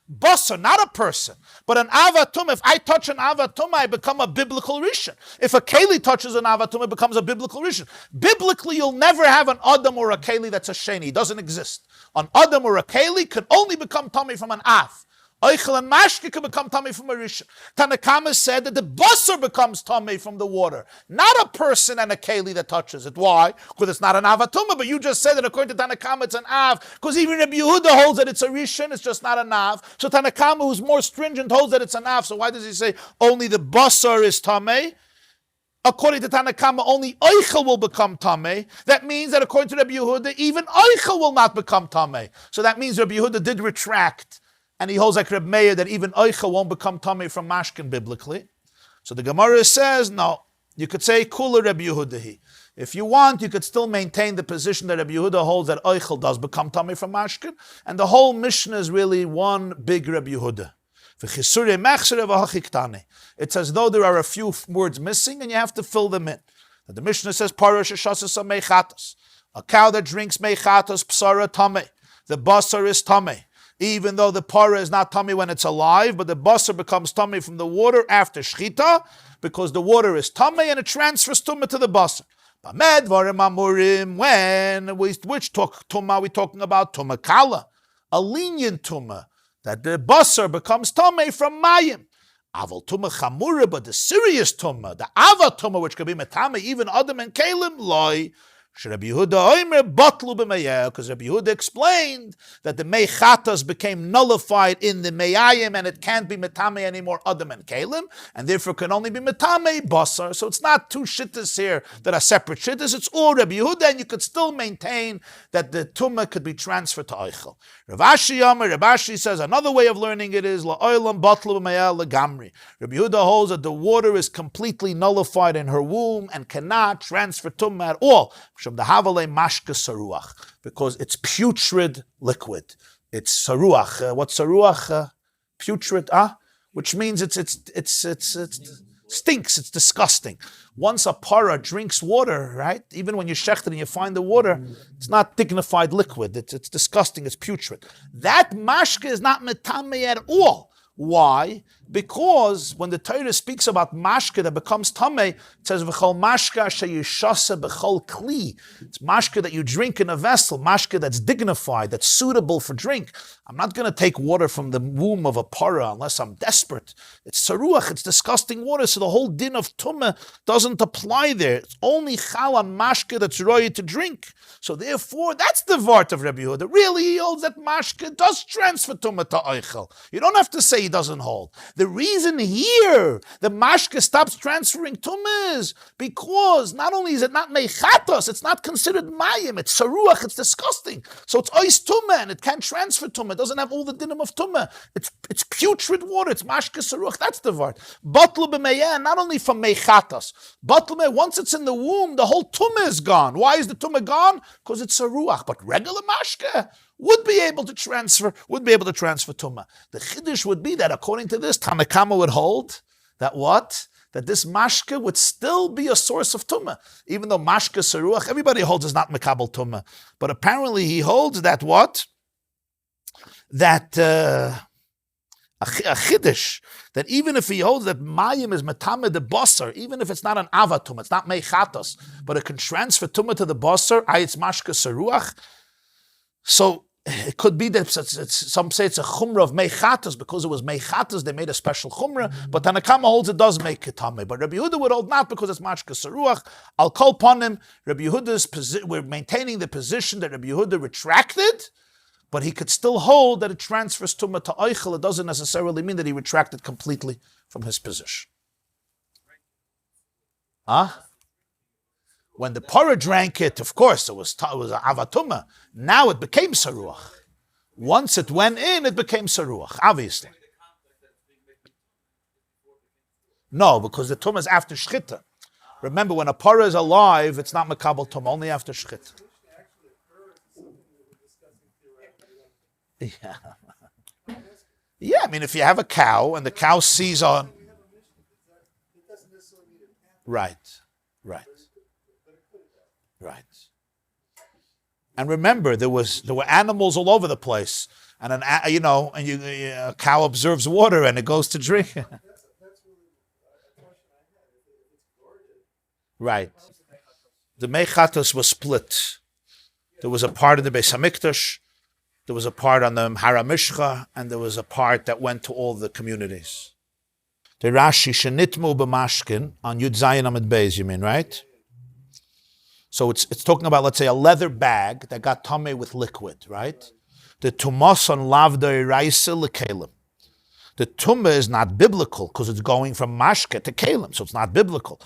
[SPEAKER 2] Basar, not a person, but an avatum. If I touch an avatum, I become a biblical rishon. If a keli touches an avatum, it becomes a biblical rishon. Biblically, you'll never have an adam or a keli that's a sheni. It doesn't exist. An adam or a keli can only become tummy from an av. Oichel and mashke can become tummy from a rishon. Tanakama said that the basar becomes tummy from the water, not a person and a keli that touches it. Why? Because it's not an avatuma, but you just said that according to Tanakama it's an av, because even Rabbi Yehuda holds that it's a rishon, it's just not an av. So Tanakama, who's more stringent, holds that it's an av. So why does he say only the basar is tamei? According to Tanakama, only Eichel will become Tamei. That means that according to Rabbi Yehuda, even Eichel will not become Tamei. So that means Rabbi Yehuda did retract. And he holds like Reb Meir that even Eichel won't become Tamei from Mashkin biblically. So the Gemarah says, no, you could say Kula Reb Yehudahi. If you want, you could still maintain the position that Reb Yehuda holds that Eichel does become Tamei from Mashkin. And the whole Mishnah is really one big Reb Yehuda. It's as though there are a few words missing and you have to fill them in. The Mishnah says, a cow that drinks meichatas psara tamei. The basar is tamei. Even though the para is not tummy when it's alive, but the basar becomes tummy from the water after shchita, because the water is tummy and it transfers tummy to the basar. Which tumma are we talking about? Tumma kala, a lenient tumma, that the basar becomes tummy from mayim. Aval tumma chamura, but the serious tumma, the ava tumma, which could be metame, even adam and kalim, loy. Rabbi Yehuda because Rabbi Yehuda explained that the meichatas became nullified in the meyayim and it can't be metame anymore, adam and kalim, and therefore can only be metame basar. So it's not two shittas here that are separate shittas. It's all Rabbi Yehuda, and you could still maintain that the tumah could be transferred to Eichel. Rav Ashi says another way of learning it is la'olam batlu b'mayel legamri. Rabbi Yehuda holds that the water is completely nullified in her womb and cannot transfer tumah at all. Because it's putrid liquid. It's saruach. What's saruach? Putrid, which means it stinks. It's disgusting. Once a para drinks water, right? Even when you shecht it and you find the water, it's not dignified liquid. It's disgusting. It's putrid. That mashke is not metame at all. Why? Because when the Torah speaks about mashke that becomes tamei, it says v'chol mashke sheyishasa b'chol kli. It's mashke that you drink in a vessel, mashke that's dignified, that's suitable for drink. I'm not going to take water from the womb of a para unless I'm desperate. It's saruach, it's disgusting water, so the whole din of tumah doesn't apply there. It's only chal on mashke that's roy to drink. So therefore, that's the vart of Rabbi Yehuda. Really, he holds that mashke does transfer tumah to Eichel. You don't have to say he doesn't hold. The reason here the mashke stops transferring tumah is because not only is it not meichatos, it's not considered mayim, it's saruach, it's disgusting. So it's ois tumah and it can't transfer tumah. It doesn't have all the dinim of tumah. It's putrid water. It's mashke saruach. That's the vart. Batlu b'meyeh, not only from meichatos. Batlu b'meyeh, once it's in the womb, the whole tumah is gone. Why is the tumah gone? Because it's saruach. But regular mashke would be able to transfer tumah. The chiddush would be that according to this, Tanakama would hold that what? That this mashke would still be a source of tumah. Even though mashke saruach, everybody holds is not mekabel tumah. But apparently he holds that what? That a chiddush, that even if he holds that mayim is metame the basar, even if it's not an avatum, it's not meichatos, but it can transfer tumah to the basar, it's mashke saruach. So it could be that some say it's a chumrah of meichatas, because it was meichatas, they made a special chumrah, but Tanakama holds it does make it tamei. But Rabbi Yehuda would hold not, because it's mashke saruach. I'll call upon him. Rabbi Yehuda's we're maintaining the position that Rabbi Yehuda retracted, but he could still hold that it transfers tumah to Eichel. It doesn't necessarily mean that he retracted completely from his position. When the parah drank it, of course, it was avatuma. Now it became saruach. Once it went in, it became saruach, obviously. No, because the tumah is after shchita. Remember, when a parah is alive, it's not makabel tumah, only after shchita. Yeah. Yeah, I mean, if you have a cow and the cow sees on... Right. And remember, there were animals all over the place, and a cow observes water and it goes to drink. Right. The mechatos was split. There was a part of the Beis Hamikdash, there was a part on the Hara Mishcha, and there was a part that went to all the communities. The Rashi shenitmu b'mashkin on Yud Zayin Amid Beis, you mean, right? So it's talking about, let's say, a leather bag that got tamei with liquid, right? The tumas on lavdei raisa lekelim. The tumah is not biblical because it's going from mashke to kelim, so it's not biblical.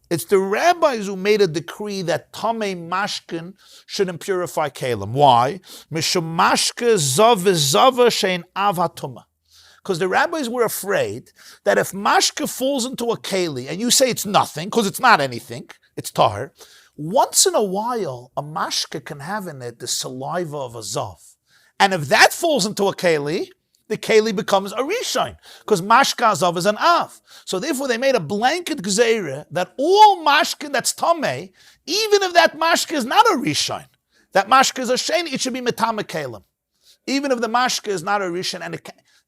[SPEAKER 2] It's the rabbis who made a decree that tamei mashkin shouldn't purify kelim. Why? Mishum mashke zav zava shein avatuma. Because the rabbis were afraid that if mashke falls into a keli and you say it's nothing, because it's not anything, it's tahar, once in a while a mashke can have in it the saliva of a zav. And if that falls into a keli, the keli becomes a rishon, because mashke azav is an av. So therefore they made a blanket gzeira that all mashke that's tamei, even if that mashke is not a rishon, that mashke is a sheni, it should be metame kelim. Even if the mashke is not a rishon, and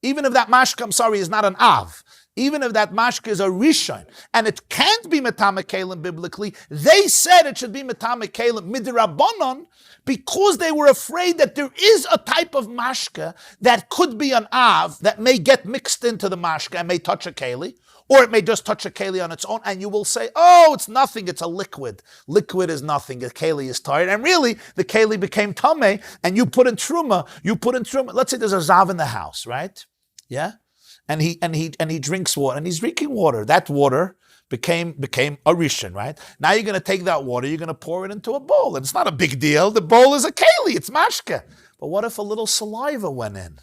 [SPEAKER 2] even if that mashke, is not an av, even if that mashke is a rishon, and it can't be metame kelim biblically, they said it should be metame kelim midrabanon, because they were afraid that there is a type of mashke that could be an av that may get mixed into the mashke and may touch a keli, or it may just touch a keli on its own, and you will say, oh, it's nothing, it's a liquid. Liquid is nothing, the keli is tired, and really, the keli became tamei, and you put in truma, let's say there's a zav in the house, right? Yeah? And he drinks water, and he's drinking water. That water became a rishon, right? Now you're going to take that water, you're going to pour it into a bowl, and it's not a big deal. The bowl is a keli, it's mashke. But what if a little saliva went in?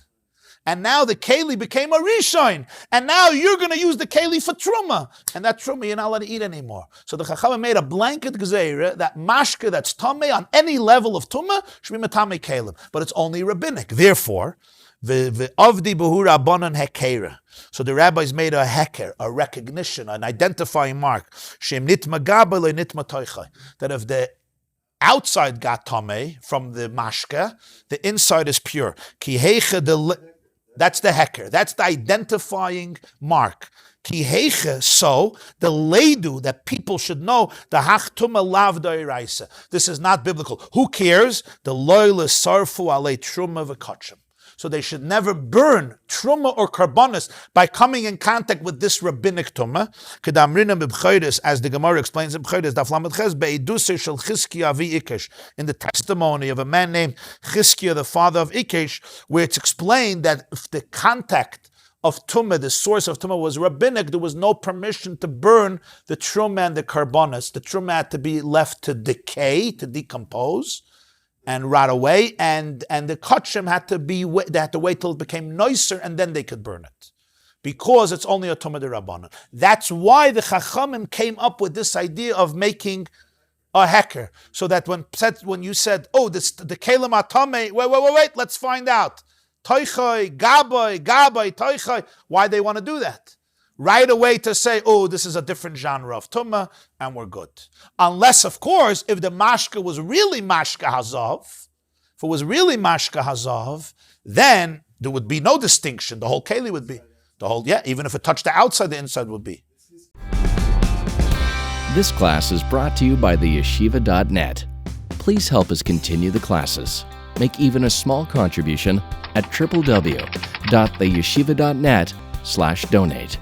[SPEAKER 2] And now the keli became a rishon, and now you're going to use the keli for truma, and that truma you're not allowed to eat anymore. So the Chachamim made a blanket gezeira that mashke that's tamei on any level of tumah should be metame kelim, but it's only rabbinic. Therefore, the avdi behura bonan hekera. So the rabbis made a heker, a recognition, an identifying mark. Shem nitma gabel nitma toichai. That if the outside got tamei from the mashke, the inside is pure. Ki heiche that's the heker. That's the identifying mark. Ki heiche, so the leidu that people should know the hachtuma lav doiraisa. This is not biblical. Who cares? The loyal sarfu alei truma v'kachim. So they should never burn truma or karbonis by coming in contact with this rabbinic tumah. As the Gemarah explains in B'chaydes, in the testimony of a man named Chizkiah, the father of Ikesh, where it's explained that if the contact of tumah, the source of tumah, was rabbinic, there was no permission to burn the truma and the karbonis. The truma had to be left to decay, to decompose and rot away, and the kachim had to wait till it became nicer, and then they could burn it, because it's only a tumah d'Rabbanan. That's why the Chachamim came up with this idea of making a heker, so that when you said, oh, the kelim atamei, wait, let's find out. Toichai, gabai, toichai. Why they want to do that? Right away to say, oh, this is a different genre of tumah, and we're good. Unless, of course, if the mashka was really mashka hazav, then there would be no distinction. The whole keli would be, even if it touched the outside, the inside would be.
[SPEAKER 4] This class is brought to you by theyeshiva.net. Please help us continue the classes. Make even a small contribution at www.theyeshiva.net/donate.